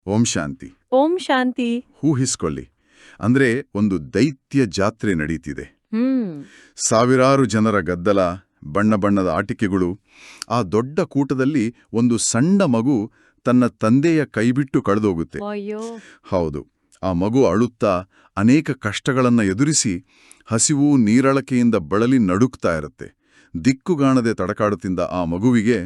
ಓಂ ಶಾಂತಿ. ಓಂ ಶಾಂತಿ. ಊಹಿಸ್ಕೊಳ್ಳಿ, ಅಂದ್ರೆ ಒಂದು ದೈತ್ಯ ಜಾತ್ರೆ ನಡೀತಿದೆ. ಹ್ಮ್ ಸಾವಿರಾರು ಜನರ ಗದ್ದಲ, ಬಣ್ಣ ಬಣ್ಣದ ಆಟಿಕೆಗಳು. ಆ ದೊಡ್ಡ ಕೂಟದಲ್ಲಿ ಒಂದು ಸಣ್ಣ ಮಗು ತನ್ನ ತಂದೆಯ ಕೈಬಿಟ್ಟು ಕಳೆದೋಗುತ್ತೆ. ಅಯ್ಯೋ. ಹೌದು, ಆ ಮಗು ಅಳುತ್ತಾ ಅನೇಕ ಕಷ್ಟಗಳನ್ನ ಎದುರಿಸಿ ಹಸಿವು ನೀರಳಕೆಯಿಂದ ಬಳಲಿ ನಡುಕ್ತಾ ಇರುತ್ತೆ. ದಿಕ್ಕುಗಾಣದೆ ತಡಕಾಡುತ್ತಿದ್ದ ಆ ಮಗುವಿಗೆ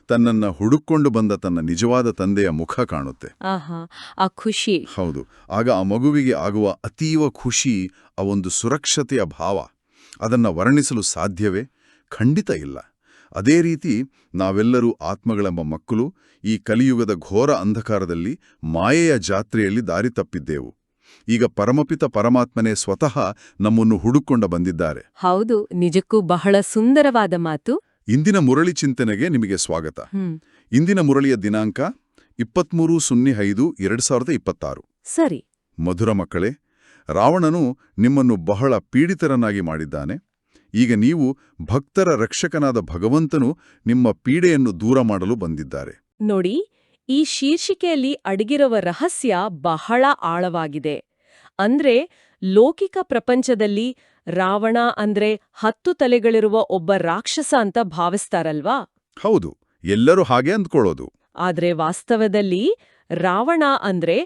ತನ್ನನ್ನ ಹುಡುಕೊಂಡು ಬಂದ ತನ್ನ ನಿಜವಾದ ತಂದೆಯ ಮುಖ ಕಾಣುತ್ತೆ. ಆಹಾ, ಆ ಖುಷಿ. ಹೌದು, ಆಗ ಆ ಮಗುವಿಗೆ ಆಗುವ ಅತೀವ ಖುಷಿ, ಆ ಒಂದು ಸುರಕ್ಷತೆಯ ಭಾವ, ಅದನ್ನ ವರ್ಣಿಸಲು ಸಾಧ್ಯವೇ? ಖಂಡಿತ ಇಲ್ಲ. ಅದೇ ರೀತಿ ನಾವೆಲ್ಲರೂ ಆತ್ಮಗಳೆಂಬ ಮಕ್ಕಳು ಈ ಕಲಿಯುಗದ ಘೋರ ಅಂಧಕಾರದಲ್ಲಿ ಮಾಯೆಯ ಜಾತ್ರೆಯಲ್ಲಿ ದಾರಿ ತಪ್ಪಿದ್ದೆವು. ಈಗ ಪರಮಪಿತ ಪರಮಾತ್ಮನೇ ಸ್ವತಃ ನಮ್ಮನ್ನು ಹುಡುಕೊಂಡ ಬಂದಿದ್ದಾರೆ. ಹೌದು, ನಿಜಕ್ಕೂ ಬಹಳ ಸುಂದರವಾದ ಮಾತು. ಇಂದಿನ ಮುರಳಿ ಚಿಂತನೆಗೆ ನಿಮಗೆ ಸ್ವಾಗತ. ಇಂದಿನ ಮುರಳಿಯ ದಿನಾಂಕ 23/05/2026. ಸರಿ. ಮಧುರ ಮಕ್ಕಳೇ, ರಾವಣನು ನಿಮ್ಮನ್ನು ಬಹಳ ಪೀಡಿತರನ್ನಾಗಿ ಮಾಡಿದ್ದಾನೆ. ಈಗ ನೀವು ಭಕ್ತರ ರಕ್ಷಕನಾದ ಭಗವಂತನು ನಿಮ್ಮ ಪೀಡೆಯನ್ನು ದೂರ ಮಾಡಲು ಬಂದಿದ್ದಾರೆ. ನೋಡಿ, ಈ ಶೀರ್ಷಿಕೆಯಲ್ಲಿ ಅಡಗಿರುವ ರಹಸ್ಯ ಬಹಳ ಆಳವಾಗಿದೆ. ಅಂದ್ರೆ ಲೌಕಿಕ ಪ್ರಪಂಚದಲ್ಲಿ ರಾವಣ ಅಂದ್ರೆ 10 ತಲೆಗಳಿರುವ ಒಬ್ಬ ರಾಕ್ಷಸ ಅಂತ ಭಾವಿಸ್ತಾರಲ್ವಾ? ಹೌದು, ಎಲ್ಲರೂ ಹಾಗೆ ಅಂದ್ಕೊಳ್ಳೋದು. ಆದ್ರೆ ವಾಸ್ತವದಲ್ಲಿ ರಾವಣ ಅಂದ್ರೆ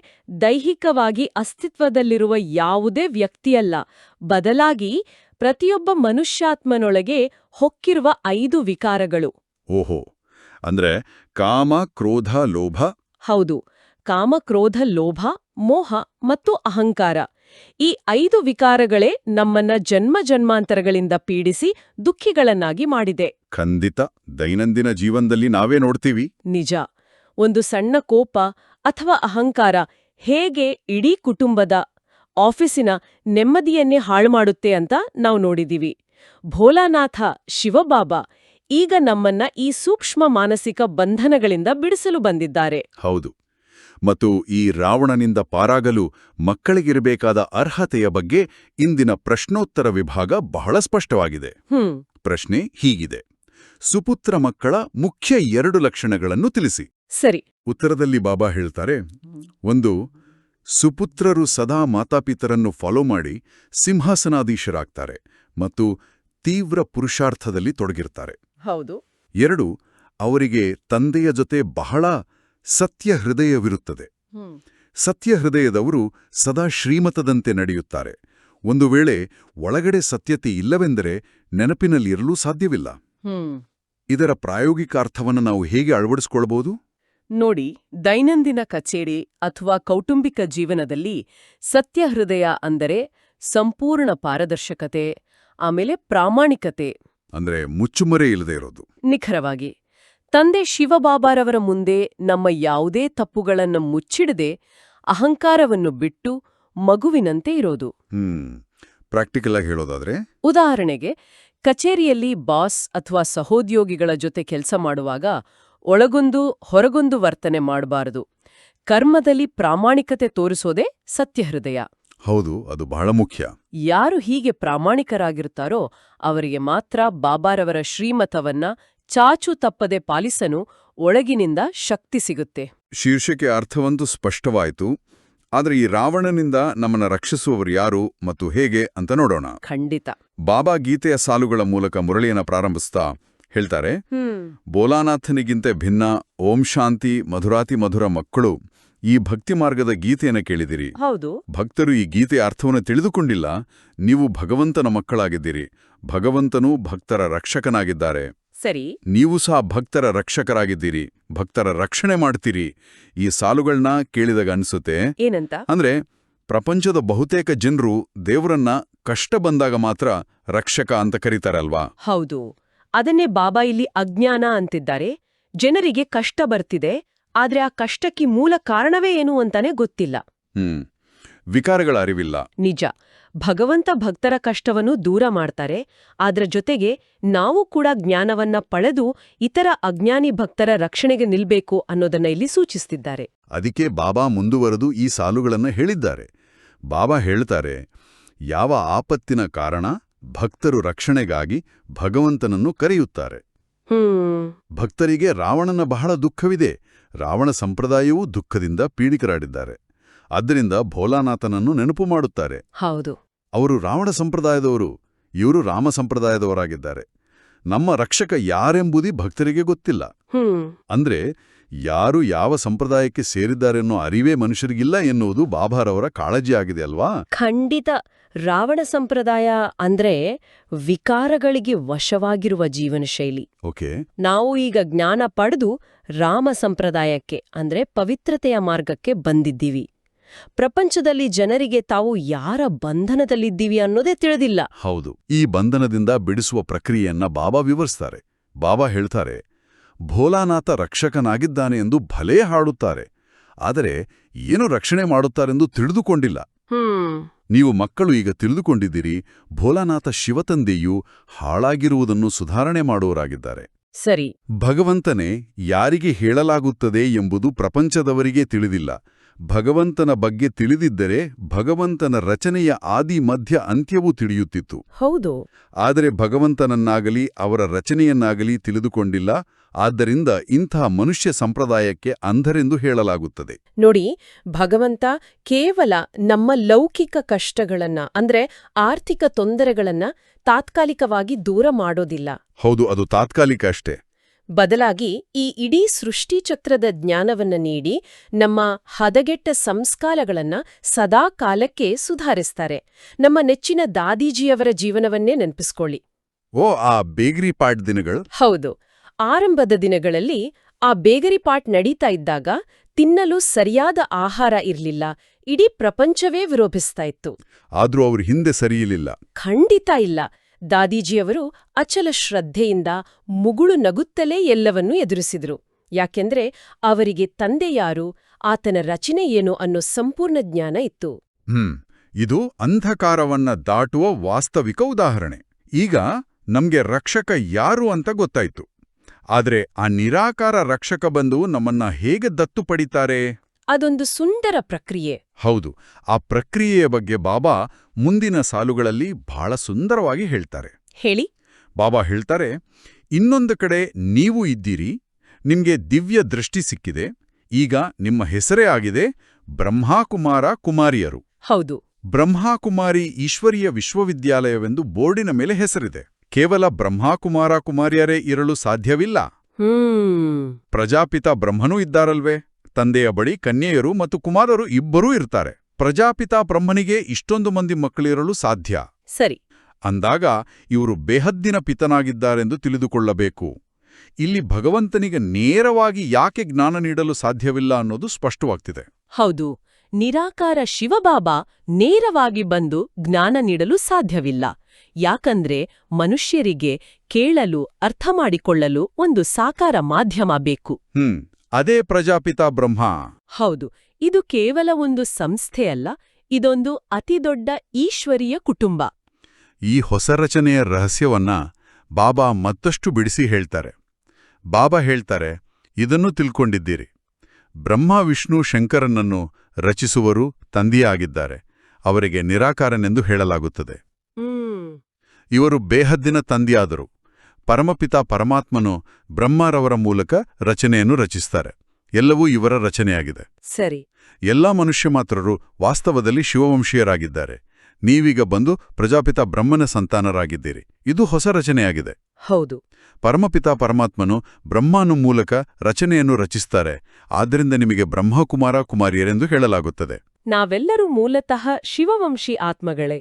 ದೈಹಿಕವಾಗಿ ಅಸ್ತಿತ್ವದಲ್ಲಿರುವ ಯಾವುದೇ ವ್ಯಕ್ತಿಯಲ್ಲ, ಬದಲಾಗಿ ಪ್ರತಿಯೊಬ್ಬ ಮನುಷ್ಯಾತ್ಮನೊಳಗೆ ಹೊಕ್ಕಿರುವ 5 ವಿಕಾರಗಳು. ಓಹೋ, ಅಂದ್ರೆ ಕಾಮ, ಕ್ರೋಧ, ಲೋಭ. ಹೌದು, ಕಾಮ, ಕ್ರೋಧ, ಲೋಭ, ಮೋಹ ಮತ್ತು ಅಹಂಕಾರ. ಈ 5 ವಿಕಾರಗಳೇ ನಮ್ಮನ್ನ ಜನ್ಮ ಜನ್ಮಾಂತರಗಳಿಂದ ಪೀಡಿಸಿ ದುಃಖಿಗಳನ್ನಾಗಿ ಮಾಡಿದೆ. ಖಂಡಿತ, ದೈನಂದಿನ ಜೀವನದಲ್ಲಿ ನಾವೇ ನೋಡ್ತೀವಿ. ನಿಜ. ಒಂದು ಸಣ್ಣ ಕೋಪ ಅಥವಾ ಅಹಂಕಾರ ಹೇಗೆ ಇಡೀ ಕುಟುಂಬದ, ಆಫೀಸಿನ ನೆಮ್ಮದಿಯನ್ನೇ ಹಾಳುಮಾಡುತ್ತೆ ಅಂತ ನಾವು ನೋಡಿದೀವಿ. ಭೋಲಾನಾಥ ಶಿವಬಾಬಾ ಈಗ ನಮ್ಮನ್ನ ಈ ಸೂಕ್ಷ್ಮ ಮಾನಸಿಕ ಬಂಧನಗಳಿಂದ ಬಿಡಿಸಲು ಬಂದಿದ್ದಾರೆ. ಹೌದು, ಮತ್ತು ಈ ರಾವಣನಿಂದ ಪಾರಾಗಲು ಮಕ್ಕಳಿಗಿರಬೇಕಾದ ಅರ್ಹತೆಯ ಬಗ್ಗೆ ಇಂದಿನ ಪ್ರಶ್ನೋತ್ತರ ವಿಭಾಗ ಬಹಳ ಸ್ಪಷ್ಟವಾಗಿದೆ. ಪ್ರಶ್ನೆ ಹೀಗಿದೆ: ಸುಪುತ್ರ ಮಕ್ಕಳ ಮುಖ್ಯ 2 ಲಕ್ಷಣಗಳನ್ನು ತಿಳಿಸಿ. ಸರಿ. ಉತ್ತರದಲ್ಲಿ ಬಾಬಾ ಹೇಳ್ತಾರೆ, 1. ಸುಪುತ್ರರು ಸದಾ ಮಾತಾಪಿತರನ್ನು ಫಾಲೋ ಮಾಡಿ ಸಿಂಹಾಸನಾಧೀಶರಾಗ್ತಾರೆ ಮತ್ತು ತೀವ್ರ ಪುರುಷಾರ್ಥದಲ್ಲಿ ತೊಡಗಿರ್ತಾರೆ. ಹೌದು. 2. ಅವರಿಗೆ ತಂದೆಯ ಜೊತೆ ಬಹಳ ಸತ್ಯ ಹೃದಯವಿರುತ್ತದೆ. ಸತ್ಯ ಹೃದಯದವರು ಸದಾ ಶ್ರೀಮತದಂತೆ ನಡೆಯುತ್ತಾರೆ. ಒಂದು ವೇಳೆ ಒಳಗಡೆ ಸತ್ಯತೆ ಇಲ್ಲವೆಂದರೆ ನೆನಪಿನಲ್ಲಿರಲು ಸಾಧ್ಯವಿಲ್ಲ. ಇದರ ಪ್ರಾಯೋಗಿಕ ಅರ್ಥವನ್ನು ನಾವು ಹೇಗೆ ಅಳವಡಿಸಿಕೊಳ್ಳಬಹುದು? ನೋಡಿ, ದೈನಂದಿನ ಕಚೇರಿ ಅಥವಾ ಕೌಟುಂಬಿಕ ಜೀವನದಲ್ಲಿ ಸತ್ಯ ಹೃದಯ ಅಂದರೆ ಸಂಪೂರ್ಣ ಪಾರದರ್ಶಕತೆ, ಆಮೇಲೆ ಪ್ರಾಮಾಣಿಕತೆ, ಅಂದ್ರೆ ಮುಚ್ಚುಮರೆ ಇಲ್ಲದೆ ಇರೋದು. ನಿಖರವಾಗಿ ತಂದೆ ಶಿವಬಾಬಾರವರ ಮುಂದೆ ನಮ್ಮ ಯಾವುದೇ ತಪ್ಪುಗಳನ್ನು ಮುಚ್ಚಿಡದೆ ಅಹಂಕಾರವನ್ನು ಬಿಟ್ಟು ಮಗುವಿನಂತೆ ಇರೋದು. ಪ್ರಾಕ್ಟಿಕಲ್ ಆಗಿ ಹೇಳೋದಾದ್ರೆ, ಉದಾಹರಣೆಗೆ ಕಚೇರಿಯಲ್ಲಿ ಬಾಸ್ ಅಥವಾ ಸಹೋದ್ಯೋಗಿಗಳ ಜೊತೆ ಕೆಲಸ ಮಾಡುವಾಗ ಒಳಗೊಂದು ಹೊರಗೊಂದು ವರ್ತನೆ ಮಾಡಬಾರದು. ಕರ್ಮದಲ್ಲಿ ಪ್ರಾಮಾಣಿಕತೆ ತೋರಿಸೋದೇ ಸತ್ಯಹೃದಯ. ಹೌದು, ಅದು ಬಹಳ ಮುಖ್ಯ. ಯಾರು ಹೀಗೆ ಪ್ರಾಮಾಣಿಕರಾಗಿರುತ್ತಾರೋ ಅವರಿಗೆ ಮಾತ್ರ ಬಾಬಾರವರ ಶ್ರೀಮತವನ್ನ ಚಾಚು ತಪ್ಪದೆ ಪಾಲಿಸಲು ಒಳಗಿನಿಂದ ಶಕ್ತಿ ಸಿಗುತ್ತೆ. ಶೀರ್ಷಿಕೆ ಅರ್ಥವಂತೂ ಸ್ಪಷ್ಟವಾಯಿತು. ಆದರೆ ಈ ರಾವಣನಿಂದ ನಮ್ಮನ್ನ ರಕ್ಷಿಸುವವರು ಯಾರು ಮತ್ತು ಹೇಗೆ ಅಂತ ನೋಡೋಣ. ಖಂಡಿತ. ಬಾಬಾ ಗೀತೆಯ ಸಾಲುಗಳ ಮೂಲಕ ಮುರಳಿಯನ್ನ ಪ್ರಾರಂಭಿಸ್ತಾ ಹೇಳ್ತಾರೆ, ಬೋಲಾನಾಥನಿಗಿಂತ ಭಿನ್ನ ಓಂ ಶಾಂತಿ ಮಧುರಾತಿ ಮಧುರ ಮಕ್ಕಳು, ಈ ಭಕ್ತಿ ಮಾರ್ಗದ ಗೀತೆಯನ್ನು ಕೇಳಿದಿರಿ. ಹೌದು. ಭಕ್ತರು ಈ ಗೀತೆಯ ಅರ್ಥವನ್ನು ತಿಳಿದುಕೊಂಡಿಲ್ಲ. ನೀವು ಭಗವಂತನ ಮಕ್ಕಳಾಗಿದ್ದೀರಿ. ಭಗವಂತನು ಭಕ್ತರ ರಕ್ಷಕನಾಗಿದ್ದಾರೆ. ಸರಿ. ನೀವು ಸಹ ಭಕ್ತರ ರಕ್ಷಕರಾಗಿದ್ದೀರಿ, ಭಕ್ತರ ರಕ್ಷಣೆ ಮಾಡ್ತೀರಿ. ಈ ಸಾಲುಗಳನ್ನ ಕೇಳಿದಾಗ ಅನ್ಸುತ್ತೆ ಏನಂತ? ಅಂದ್ರೆ ಪ್ರಪಂಚದ ಬಹುತೇಕ ಜನರು ದೇವರನ್ನ ಕಷ್ಟ ಬಂದಾಗ ಮಾತ್ರ ರಕ್ಷಕ ಅಂತ ಕರೀತಾರಲ್ವಾ? ಹೌದು, ಅದನ್ನೇ ಬಾಬಾ ಇಲ್ಲಿ ಅಜ್ಞಾನ ಅಂತಿದ್ದಾರೆ. ಜನರಿಗೆ ಕಷ್ಟ ಬರ್ತಿದೆ, ಆದ್ರೆ ಆ ಕಷ್ಟಕ್ಕೆ ಮೂಲ ಕಾರಣವೇ ಏನು ಅಂತಾನೆ ಗೊತ್ತಿಲ್ಲ. ವಿಕಾರಗಳ ಅರಿವಿಲ್ಲ. ನಿಜ. ಭಗವಂತ ಭಕ್ತರ ಕಷ್ಟವನ್ನು ದೂರ ಮಾಡ್ತಾರೆ, ಆದ್ರ ಜೊತೆಗೆ ನಾವು ಕೂಡ ಜ್ಞಾನವನ್ನ ಪಡೆದು ಇತರ ಅಜ್ಞಾನಿ ಭಕ್ತರ ರಕ್ಷಣೆಗೆ ನಿಲ್ಬೇಕು ಅನ್ನೋದನ್ನ ಇಲ್ಲಿ ಸೂಚಿಸ್ತಿದ್ದಾರೆ. ಅದಕ್ಕೆ ಬಾಬಾ ಮುಂದುವರೆದು ಈ ಸಾಲುಗಳನ್ನು ಹೇಳಿದ್ದಾರೆ. ಬಾಬಾ ಹೇಳ್ತಾರೆ, ಯಾವ ಆಪತ್ತಿನ ಕಾರಣ ಭಕ್ತರು ರಕ್ಷಣೆಗಾಗಿ ಭಗವಂತನನ್ನು ಕರೆಯುತ್ತಾರೆ. ಭಕ್ತರಿಗೆ ರಾವಣನ ಬಹಳ ದುಃಖವಿದೆ. ರಾವಣ ಸಂಪ್ರದಾಯವೂ ದುಃಖದಿಂದ ಪೀಡಿತರಾಗಿದ್ದಾರೆ. ಆದ್ದರಿಂದ ಭೋಲಾನಾಥನನ್ನು ನೆನಪು ಮಾಡುತ್ತಾರೆ. ಹೌದು. ಅವರು ರಾವಣ ಸಂಪ್ರದಾಯದವರು, ಇವರು ರಾಮ ಸಂಪ್ರದಾಯದವರಾಗಿದ್ದಾರೆ. ನಮ್ಮ ರಕ್ಷಕ ಯಾರೆಂಬುದೇ ಭಕ್ತರಿಗೆ ಗೊತ್ತಿಲ್ಲ. ಅಂದ್ರೆ ಯಾರು ಯಾವ ಸಂಪ್ರದಾಯಕ್ಕೆ ಸೇರಿದ್ದಾರೆನ್ನೋ ಅರಿವೇ ಮನುಷ್ಯರಿಗಿಲ್ಲ ಎನ್ನುವುದು ಬಾಬಾರವರ ಕಾಳಜಿಯಾಗಿದೆ ಅಲ್ವಾ? ಖಂಡಿತ. ರಾವಣ ಸಂಪ್ರದಾಯ ಅಂದ್ರೆ ವಿಕಾರಗಳಿಗೆ ವಶವಾಗಿರುವ ಜೀವನ ಶೈಲಿ. ಓಕೆ. ನಾವು ಈಗ ಜ್ಞಾನ ಪಡೆದು ರಾಮ ಸಂಪ್ರದಾಯಕ್ಕೆ ಅಂದ್ರೆ ಪವಿತ್ರತೆಯ ಮಾರ್ಗಕ್ಕೆ ಬಂದಿದ್ದೀವಿ. ಪ್ರಪಂಚದಲ್ಲಿ ಜನರಿಗೆ ತಾವು ಯಾರ ಬಂಧನದಲ್ಲಿದ್ದೀವಿ ಅನ್ನೋದೇ ತಿಳಿದಿಲ್ಲ. ಹೌದು. ಈ ಬಂಧನದಿಂದ ಬಿಡಿಸುವ ಪ್ರಕ್ರಿಯೆಯನ್ನ ಬಾಬಾ ವಿವರಿಸ್ತಾರೆ. ಬಾಬಾ ಹೇಳ್ತಾರೆ, ಭೋಲಾನಾಥ ರಕ್ಷಕನಾಗಿದ್ದಾನೆ ಎಂದು ಭಲೇ ಹಾಡುತ್ತಾರೆ, ಆದರೆ ಏನು ರಕ್ಷಣೆ ಮಾಡುತ್ತಾರೆಂದು ತಿಳಿದುಕೊಂಡಿಲ್ಲ. ನೀವು ಮಕ್ಕಳು ಈಗ ತಿಳಿದುಕೊಂಡಿದ್ದೀರಿ, ಭೋಲಾನಾಥ ಶಿವತಂದೆಯೂ ಹಾಳಾಗಿರುವುದನ್ನು ಸುಧಾರಣೆ ಮಾಡುವರಾಗಿದ್ದಾರೆ. ಸರಿ. ಭಗವಂತನೇ ಯಾರಿಗೆ ಹೇಳಲಾಗುತ್ತದೆ ಎಂಬುದು ಪ್ರಪಂಚದವರಿಗೆ ತಿಳಿದಿಲ್ಲ. ಭಗವಂತನ ಬಗ್ಗೆ ತಿಳಿದಿದ್ದರೆ ಭಗವಂತನ ರಚನೆಯ ಆದಿ ಮಧ್ಯ ಅಂತ್ಯವೂ ತಿಳಿಯುತ್ತಿತ್ತು. ಹೌದು. ಆದರೆ ಭಗವಂತನನ್ನಾಗಲಿ ಅವರ ರಚನೆಯನ್ನಾಗಲಿ ತಿಳಿದುಕೊಂಡಿಲ್ಲ. ಆದ್ದರಿಂದ ಇಂತಹ ಮನುಷ್ಯ ಸಂಪ್ರದಾಯಕ್ಕೆ ಅಂಧರೆಂದು ಹೇಳಲಾಗುತ್ತದೆ. ನೋಡಿ, ಭಗವಂತ ಕೇವಲ ನಮ್ಮ ಲೌಕಿಕ ಕಷ್ಟಗಳನ್ನ ಅಂದ್ರೆ ಆರ್ಥಿಕ ತೊಂದರೆಗಳನ್ನ ತಾತ್ಕಾಲಿಕವಾಗಿ ದೂರ ಮಾಡೋದಿಲ್ಲ. ಹೌದು, ಅದು ತಾತ್ಕಾಲಿಕ ಅಷ್ಟೇ. ಬದಲಾಗಿ ಈ ಇಡೀ ಸೃಷ್ಟಿಚಕ್ರದ ಜ್ಞಾನವನ್ನ ನೀಡಿ ನಮ್ಮ ಹದಗೆಟ್ಟ ಸಂಸ್ಕಾರಗಳನ್ನ ಸದಾ ಕಾಲಕ್ಕೆ ಸುಧಾರಿಸ್ತಾರೆ. ನಮ್ಮ ನೆಚ್ಚಿನ ದಾದೀಜಿಯವರ ಜೀವನವನ್ನೇ ನೆನಪಿಸ್ಕೊಳ್ಳಿ. ಓ, ಆ ಬೇಗರಿ ಪಾಟ್ ದಿನಗಳು. ಹೌದು. ಆರಂಭದ ದಿನಗಳಲ್ಲಿ ಆ ಬೇಗರಿ ಪಾಟ್ ನಡೀತಾ ಇದ್ದಾಗ ತಿನ್ನಲು ಸರಿಯಾದ ಆಹಾರ ಇರ್ಲಿಲ್ಲ. ಇಡೀ ಪ್ರಪಂಚವೇ ವಿರೋಧಿಸ್ತಾ ಇತ್ತು. ಆದ್ರೂ ಅವ್ರ ಹಿಂದೆ ಸರಿಯಿಲ್ಲ. ಖಂಡಿತ ಇಲ್ಲ. ದಾದೀಜಿಯವರು ಅಚಲ ಶ್ರದ್ಧೆಯಿಂದ ಮುಗುಳು ನಗುತ್ತಲೇ ಎಲ್ಲವನ್ನೂ ಎದುರಿಸಿದ್ರು. ಯಾಕೆಂದ್ರೆ ಅವರಿಗೆ ತಂದೆ ಯಾರು, ಆತನ ರಚನೆ ಏನು ಅನ್ನೋ ಸಂಪೂರ್ಣ ಜ್ಞಾನ ಇತ್ತು. ಇದು ಅಂಧಕಾರವನ್ನ ದಾಟುವ ವಾಸ್ತವಿಕ ಉದಾಹರಣೆ. ಈಗ ನಮ್ಗೆ ರಕ್ಷಕ ಯಾರು ಅಂತ ಗೊತ್ತಾಯ್ತು. ಆದ್ರೆ ಆ ನಿರಾಕಾರ ರಕ್ಷಕ ಬಂದು ನಮ್ಮನ್ನ ಹೇಗೆ ದತ್ತು ಪಡಿತಾರೆ? ಅದೊಂದು ಸುಂದರ ಪ್ರಕ್ರಿಯೆ. ಹೌದು. ಆ ಪ್ರಕ್ರಿಯೆಯ ಬಗ್ಗೆ ಬಾಬಾ ಮುಂದಿನ ಸಾಲುಗಳಲ್ಲಿ ಬಹಳ ಸುಂದರವಾಗಿ ಹೇಳ್ತಾರೆ. ಹೇಳಿ. ಬಾಬಾ ಹೇಳ್ತಾರೆ, ಇನ್ನೊಂದು ಕಡೆ ನೀವು ಇದ್ದೀರಿ, ನಿಮ್ಗೆ ದಿವ್ಯ ದೃಷ್ಟಿ ಸಿಕ್ಕಿದೆ. ಈಗ ನಿಮ್ಮ ಹೆಸರೇ ಆಗಿದೆ ಬ್ರಹ್ಮಾಕುಮಾರ ಕುಮಾರಿಯರು. ಹೌದು. ಬ್ರಹ್ಮಾಕುಮಾರಿ ಈಶ್ವರೀಯ ವಿಶ್ವವಿದ್ಯಾಲಯವೆಂದು ಬೋರ್ಡಿನ ಮೇಲೆ ಹೆಸರಿದೆ. ಕೇವಲ ಬ್ರಹ್ಮಾಕುಮಾರ ಕುಮಾರಿಯರೇ ಇರಲು ಸಾಧ್ಯವಿಲ್ಲ. ಪ್ರಜಾಪಿತ ಬ್ರಹ್ಮನೂ ಇದ್ದಾರಲ್ವೇ? ತಂದೆಯ ಬಳಿ ಕನ್ಯೆಯರು ಮತ್ತು ಕುಮಾರರು ಇಬ್ಬರೂ ಇರ್ತಾರೆ. ಪ್ರಜಾಪಿತ ಬ್ರಹ್ಮನಿಗೆ ಇಷ್ಟೊಂದು ಮಂದಿ ಮಕ್ಕಳಿರಲು ಸಾಧ್ಯ. ಸರಿ. ಅಂದಾಗ ಇವರು ಬೇಹದ್ದಿನ ಪಿತನಾಗಿದ್ದಾರೆಂದು ತಿಳಿದುಕೊಳ್ಳಬೇಕು. ಇಲ್ಲಿ ಭಗವಂತನಿಗೆ ನೇರವಾಗಿ ಯಾಕೆ ಜ್ಞಾನ ನೀಡಲು ಸಾಧ್ಯವಿಲ್ಲ ಅನ್ನೋದು ಸ್ಪಷ್ಟವಾಗ್ತಿದೆ. ಹೌದು. ನಿರಾಕಾರ ಶಿವಬಾಬಾ ನೇರವಾಗಿ ಬಂದು ಜ್ಞಾನ ನೀಡಲು ಸಾಧ್ಯವಿಲ್ಲ. ಯಾಕಂದ್ರೆ ಮನುಷ್ಯರಿಗೆ ಕೇಳಲು ಅರ್ಥ ಮಾಡಿಕೊಳ್ಳಲು ಒಂದು ಸಾಕಾರ ಮಾಧ್ಯಮ ಬೇಕು. ಅದೇ ಪ್ರಜಾಪಿತ ಬ್ರಹ್ಮ. ಹೌದು. ಇದು ಕೇವಲ ಒಂದು ಸಂಸ್ಥೆಯಲ್ಲ, ಇದೊಂದು ಅತಿದೊಡ್ಡ ಈಶ್ವರೀಯ ಕುಟುಂಬ. ಈ ಹೊಸ ರಚನೆಯ ರಹಸ್ಯವನ್ನ ಬಾಬಾ ಮತ್ತಷ್ಟು ಬಿಡಿಸಿ ಹೇಳ್ತಾರೆ. ಬಾಬಾ ಹೇಳ್ತಾರೆ, ಇದನ್ನು ತಿಳ್ಕೊಂಡಿದ್ದೀರಿ, ಬ್ರಹ್ಮ ವಿಷ್ಣು ಶಂಕರನನ್ನು ರಚಿಸುವರು ತಂದೆಯಾಗಿದ್ದಾರೆ. ಅವರಿಗೆ ನಿರಾಕಾರನೆಂದು ಹೇಳಲಾಗುತ್ತದೆ. ಇವರು ಬೇಹದ್ದಿನ ತಂದೆಯಾದರು. ಪರಮಪಿತ ಪರಮಾತ್ಮನು ಬ್ರಹ್ಮರವರ ಮೂಲಕ ರಚನೆಯನ್ನು ರಚಿಸ್ತಾರೆ. ಎಲ್ಲವೂ ಇವರ ರಚನೆಯಾಗಿದೆ. ಸರಿ. ಎಲ್ಲಾ ಮನುಷ್ಯ ಮಾತ್ರರು ವಾಸ್ತವದಲ್ಲಿ ಶಿವವಂಶೀಯರಾಗಿದ್ದಾರೆ. ನೀವೀಗ ಬಂದು ಪ್ರಜಾಪಿತ ಬ್ರಹ್ಮನ ಸಂತಾನರಾಗಿದ್ದೀರಿ. ಇದು ಹೊಸ ರಚನೆಯಾಗಿದೆ. ಹೌದು. ಪರಮಪಿತ ಪರಮಾತ್ಮನು ಬ್ರಹ್ಮನು ಮೂಲಕ ರಚನೆಯನ್ನು ರಚಿಸ್ತಾರೆ. ಆದ್ದರಿಂದ ನಿಮಗೆ ಬ್ರಹ್ಮಕುಮಾರ ಕುಮಾರಿಯರೆಂದು ಹೇಳಲಾಗುತ್ತದೆ. ನಾವೆಲ್ಲರೂ ಮೂಲತಃ ಶಿವವಂಶಿ ಆತ್ಮಗಳೇ.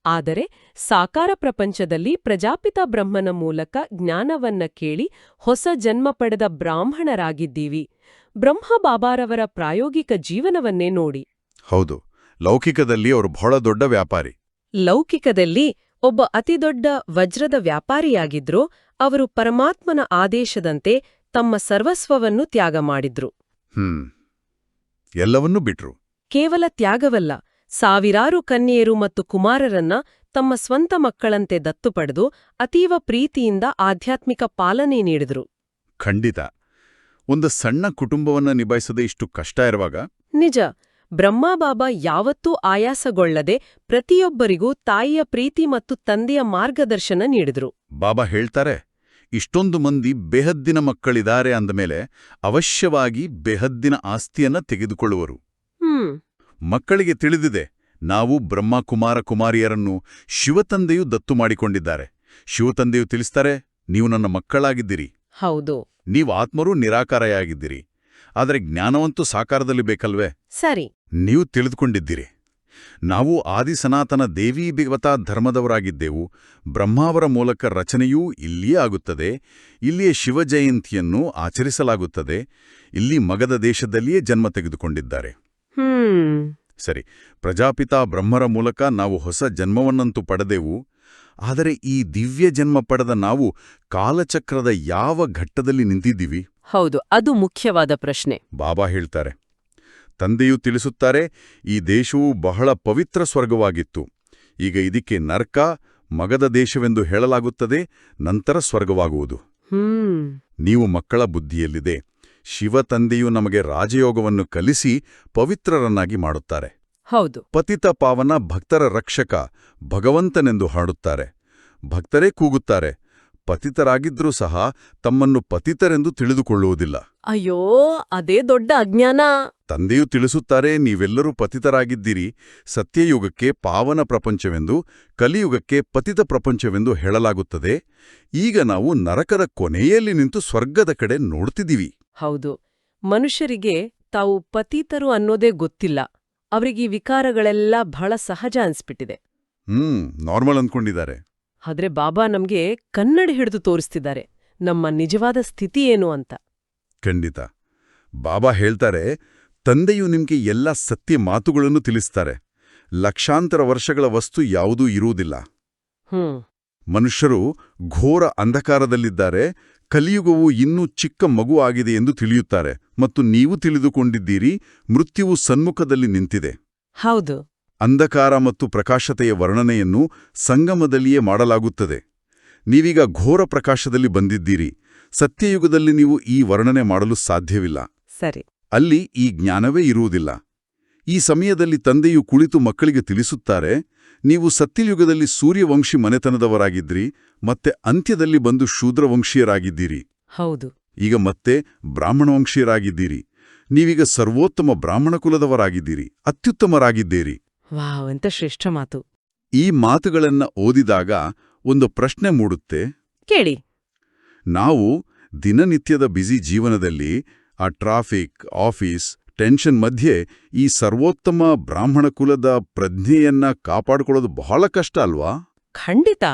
ಆದರೆ ಸಾಕಾರ ಪ್ರಪಂಚದಲ್ಲಿ ಪ್ರಜಾಪಿತ ಬ್ರಹ್ಮನ ಮೂಲಕ ಜ್ಞಾನವನ್ನ ಕೇಳಿ ಹೊಸ ಜನ್ಮ ಪಡೆದ ಬ್ರಾಹ್ಮಣರಾಗಿದ್ದೀವಿ. ಬ್ರಹ್ಮ ಬಾಬಾರವರ ಪ್ರಾಯೋಗಿಕ ಜೀವನವನ್ನೇ ನೋಡಿ. ಹೌದು. ಲೌಕಿಕದಲ್ಲಿ ಅವರು ಬಹಳ ದೊಡ್ಡ ವ್ಯಾಪಾರಿ. ಲೌಕಿಕದಲ್ಲಿ ಒಬ್ಬ ಅತಿದೊಡ್ಡ ವಜ್ರದ ವ್ಯಾಪಾರಿಯಾಗಿದ್ರು. ಅವರು ಪರಮಾತ್ಮನ ಆದೇಶದಂತೆ ತಮ್ಮ ಸರ್ವಸ್ವವನ್ನು ತ್ಯಾಗ ಮಾಡಿದ್ರು. ಎಲ್ಲವನ್ನೂ ಬಿಟ್ರು. ಕೇವಲ ತ್ಯಾಗವಲ್ಲ, ಸಾವಿರಾರು ಕನ್ಯೆಯರು ಮತ್ತು ಕುಮಾರರನ್ನ ತಮ್ಮ ಸ್ವಂತ ಮಕ್ಕಳಂತೆ ದತ್ತು ಪಡೆದು ಅತೀವ ಪ್ರೀತಿಯಿಂದ ಆಧ್ಯಾತ್ಮಿಕ ಪಾಲನೆ ನೀಡಿದ್ರು. ಖಂಡಿತ. ಒಂದು ಸಣ್ಣ ಕುಟುಂಬವನ್ನ ನಿಭಾಯಿಸದೆ ಇಷ್ಟು ಕಷ್ಟ ಇರುವಾಗ. ನಿಜ. ಬ್ರಹ್ಮಬಾಬಾ ಯಾವತ್ತೂ ಆಯಾಸಗೊಳ್ಳದೆ ಪ್ರತಿಯೊಬ್ಬರಿಗೂ ತಾಯಿಯ ಪ್ರೀತಿ ಮತ್ತು ತಂದೆಯ ಮಾರ್ಗದರ್ಶನ ನೀಡಿದ್ರು. ಬಾಬಾ ಹೇಳ್ತಾರೆ, ಇಷ್ಟೊಂದು ಮಂದಿ ಬೆಹದ್ದಿನ ಮಕ್ಕಳಿದ್ದಾರೆ ಅಂದಮೇಲೆ ಅವಶ್ಯವಾಗಿ ಬೆಹದ್ದಿನ ಆಸ್ತಿಯನ್ನ ತೆಗೆದುಕೊಳ್ಳುವರು. ಹ್ಮ್ ಮಕ್ಕಳಿಗೆ ತಿಳಿದಿದೆ, ನಾವು ಬ್ರಹ್ಮಕುಮಾರ ಕುಮಾರಿಯರನ್ನು ಶಿವತಂದೆಯು ದತ್ತು ಮಾಡಿಕೊಂಡಿದ್ದಾರೆ. ಶಿವತಂದೆಯು ತಿಳಿಸ್ತಾರೆ, ನೀವು ನನ್ನ ಮಕ್ಕಳಾಗಿದ್ದೀರಿ, ಹೌದು. ನೀವು ಆತ್ಮರೂ ನಿರಾಕಾರಿಯಾಗಿದ್ದೀರಿ. ಆದರೆ ಜ್ಞಾನವಂತೂ ಸಾಕಾರದಲ್ಲಿ ಬೇಕಲ್ವೇ? ಸರಿ. ನೀವು ತಿಳಿದುಕೊಂಡಿದ್ದೀರಿ, ನಾವು ಆದಿ ಸನಾತನ ದೇವೀ ದೇವತಾ ಧರ್ಮದವರಾಗಿದ್ದೆವು. ಬ್ರಹ್ಮಾವರ ಮೂಲಕ ರಚನೆಯೂ ಇಲ್ಲಿಯೇ ಆಗುತ್ತದೆ. ಇಲ್ಲಿಯೇ ಶಿವಜಯಂತಿಯನ್ನು ಆಚರಿಸಲಾಗುತ್ತದೆ. ಇಲ್ಲಿ ಮಗಧ ದೇಶದಲ್ಲಿಯೇ ಜನ್ಮ ತೆಗೆದುಕೊಂಡಿದ್ದಾರೆ. ಸರಿ, ಪ್ರಜಾಪಿತಾ ಬ್ರಹ್ಮರ ಮೂಲಕ ನಾವು ಹೊಸ ಜನ್ಮವನ್ನಂತೂ ಪಡೆದೆವು. ಆದರೆ ಈ ದಿವ್ಯ ಜನ್ಮ ಪಡೆದ ನಾವು ಕಾಲಚಕ್ರದ ಯಾವ ಘಟ್ಟದಲ್ಲಿ ನಿಂತಿದ್ದೀವಿ? ಹೌದು, ಅದು ಮುಖ್ಯವಾದ ಪ್ರಶ್ನೆ. ಬಾಬಾ ಹೇಳ್ತಾರೆ, ತಂದೆಯು ತಿಳಿಸುತ್ತಾರೆ, ಈ ದೇಶವು ಬಹಳ ಪವಿತ್ರ ಸ್ವರ್ಗವಾಗಿತ್ತು. ಈಗ ಇದಕ್ಕೆ ನರ್ಕ, ಮಗಧ ದೇಶವೆಂದು ಹೇಳಲಾಗುತ್ತದೆ. ನಂತರ ಸ್ವರ್ಗವಾಗುವುದು. ನೀವು ಮಕ್ಕಳ ಬುದ್ಧಿಯಲ್ಲಿದೆ. ಶಿವತಂದೆಯು ನಮಗೆ ರಾಜಯೋಗವನ್ನು ಕಲಿಸಿ ಪವಿತ್ರರನ್ನಾಗಿ ಮಾಡುತ್ತಾರೆ. ಹೌದು. ಪತಿತ ಪಾವನ ಭಕ್ತರ ರಕ್ಷಕ ಭಗವಂತನೆಂದು ಹಾಡುತ್ತಾರೆ. ಭಕ್ತರೇ ಕೂಗುತ್ತಾರೆ, ಪತಿತರಾಗಿದ್ರೂ ಸಹ ತಮ್ಮನ್ನು ಪತಿತರೆಂದು ತಿಳಿದುಕೊಳ್ಳುವುದಿಲ್ಲ. ಅಯ್ಯೋ, ಅದೇ ದೊಡ್ಡ ಅಜ್ಞಾನ. ತಂದೆಯು ತಿಳಿಸುತ್ತಾರೆ, ನೀವೆಲ್ಲರೂ ಪತಿತರಾಗಿದ್ದೀರಿ. ಸತ್ಯಯುಗಕ್ಕೆ ಪಾವನ ಪ್ರಪಂಚವೆಂದು, ಕಲಿಯುಗಕ್ಕೆ ಪತಿತ ಪ್ರಪಂಚವೆಂದು ಹೇಳಲಾಗುತ್ತದೆ. ಈಗ ನಾವು ನರಕದ ಕೊನೆಯಲ್ಲಿ ನಿಂತು ಸ್ವರ್ಗದ ಕಡೆ ನೋಡ್ತಿದ್ದೀವಿ. ಹೌದು. ಮನುಷ್ಯರಿಗೆ ತಾವು ಪತಿತರು ಅನ್ನೋದೇ ಗೊತ್ತಿಲ್ಲ. ಅವರಿಗೆ ಈ ವಿಕಾರಗಳೆಲ್ಲ ಬಹಳ ಸಹಜ ಅನ್ಸ್ಬಿಟ್ಟಿದೆ. ನಾರ್ಮಲ್ ಅಂದ್ಕೊಂಡಿದ್ದಾರೆ. ಆದ್ರೆ ಬಾಬಾ ನಮ್ಗೆ ಕನ್ನಡಿ ಹಿಡಿದು ತೋರಿಸ್ತಿದ್ದಾರೆ, ನಮ್ಮ ನಿಜವಾದ ಸ್ಥಿತಿ ಏನು ಅಂತ. ಖಂಡಿತ. ಬಾಬಾ ಹೇಳ್ತಾರೆ, ತಂದೆಯು ನಿಮ್ಗೆ ಎಲ್ಲ ಸತ್ಯ ಮಾತುಗಳನ್ನು ತಿಳಿಸ್ತಾರೆ. ಲಕ್ಷಾಂತರ ವರ್ಷಗಳ ವಸ್ತು ಯಾವುದೂ ಇರುವುದಿಲ್ಲ. ಮನುಷ್ಯರು ಘೋರ ಅಂಧಕಾರದಲ್ಲಿದ್ದಾರೆ. ಕಲಿಯುಗವು ಇನ್ನೂ ಚಿಕ್ಕ ಮಗು ಆಗಿದೆ ಎಂದು ತಿಳಿಯುತ್ತಾರೆ. ಮತ್ತು ನೀವು ತಿಳಿದುಕೊಂಡಿದ್ದೀರಿ, ಮೃತ್ಯುವು ಸನ್ಮುಖದಲ್ಲಿ ನಿಂತಿದೆ. ಹೌದು. ಅಂಧಕಾರ ಮತ್ತು ಪ್ರಕಾಶತೆಯ ವರ್ಣನೆಯನ್ನು ಸಂಗಮದಲ್ಲಿಯೇ ಮಾಡಲಾಗುತ್ತದೆ. ನೀವೀಗ ಘೋರ ಪ್ರಕಾಶದಲ್ಲಿ ಬಂದಿದ್ದೀರಿ. ಸತ್ಯಯುಗದಲ್ಲಿ ನೀವು ಈ ವರ್ಣನೆ ಮಾಡಲು ಸಾಧ್ಯವಿಲ್ಲ. ಸರಿ. ಅಲ್ಲಿ ಈ ಜ್ಞಾನವೇ ಇರುವುದಿಲ್ಲ. ಈ ಸಮಯದಲ್ಲಿ ತಂದೆಯು ಕುಳಿತು ಮಕ್ಕಳಿಗೆ ತಿಳಿಸುತ್ತಾರೆ, ನೀವು ಸತ್ಯಯುಗದಲ್ಲಿ ಸೂರ್ಯವಂಶಿ ಮನೆತನದವರಾಗಿದ್ರಿ, ಮತ್ತೆ ಅಂತ್ಯದಲ್ಲಿ ಬಂದು ಶೂದ್ರವಂಶೀಯರಾಗಿದ್ದೀರಿ. ಹೌದು. ಈಗ ಮತ್ತೆ ಬ್ರಾಹ್ಮಣವಂಶೀಯರಾಗಿದ್ದೀರಿ. ನೀವೀಗ ಸರ್ವೋತ್ತಮ ಬ್ರಾಹ್ಮಣ ಕುಲದವರಾಗಿದ್ದೀರಿ, ಅತ್ಯುತ್ತಮರಾಗಿದ್ದೀರಿ. ವಾವ್, ಎಂತ ಶ್ರೇಷ್ಠ ಮಾತು. ಈ ಮಾತುಗಳನ್ನ ಓದಿದಾಗ ಒಂದು ಪ್ರಶ್ನೆ ಮೂಡುತ್ತೆ. ಕೇಳಿ. ನಾವು ದಿನನಿತ್ಯದ ಬ್ಯುಸಿ ಜೀವನದಲ್ಲಿ ಆ ಟ್ರಾಫಿಕ್, ಆಫೀಸ್, ಟೆನ್ಷನ್ ಮಧ್ಯೆ ಈ ಸರ್ವೋತ್ತಮ ಬ್ರಾಹ್ಮಣ ಕುಲದ ಪ್ರಜ್ಞೆಯನ್ನ ಕಾಪಾಡಿಕೊಳ್ಳೋದು ಬಹಳ ಕಷ್ಟ ಅಲ್ವಾ? ಖಂಡಿತ.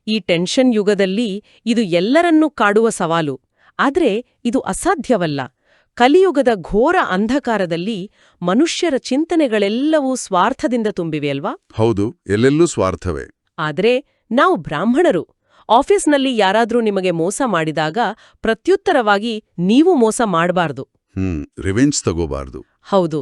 ಈ ಟೆನ್ಷನ್ ಯುಗದಲ್ಲಿ ಇದು ಎಲ್ಲರನ್ನೂ ಕಾಡುವ ಸವಾಲು. ಆದ್ರೆ ಇದು ಅಸಾಧ್ಯವಲ್ಲ. ಕಲಿಯುಗದ ಘೋರ ಅಂಧಕಾರದಲ್ಲಿ ಮನುಷ್ಯರ ಚಿಂತನೆಗಳೆಲ್ಲವೂ ಸ್ವಾರ್ಥದಿಂದ ತುಂಬಿವೆಯಲ್ವಾ? ಹೌದು, ಎಲ್ಲೆಲ್ಲೂ ಸ್ವಾರ್ಥವೇ. ಆದ್ರೆ ನಾವು ಬ್ರಾಹ್ಮಣರು. ಆಫೀಸ್ನಲ್ಲಿ ಯಾರಾದ್ರೂ ನಿಮಗೆ ಮೋಸ ಮಾಡಿದಾಗ ಪ್ರತ್ಯುತ್ತರವಾಗಿ ನೀವು ಮೋಸ ಮಾಡಬಾರ್ದು. ರಿವೆಂಜ್ ತಗೋಬಾರ್ದು. ಹೌದು.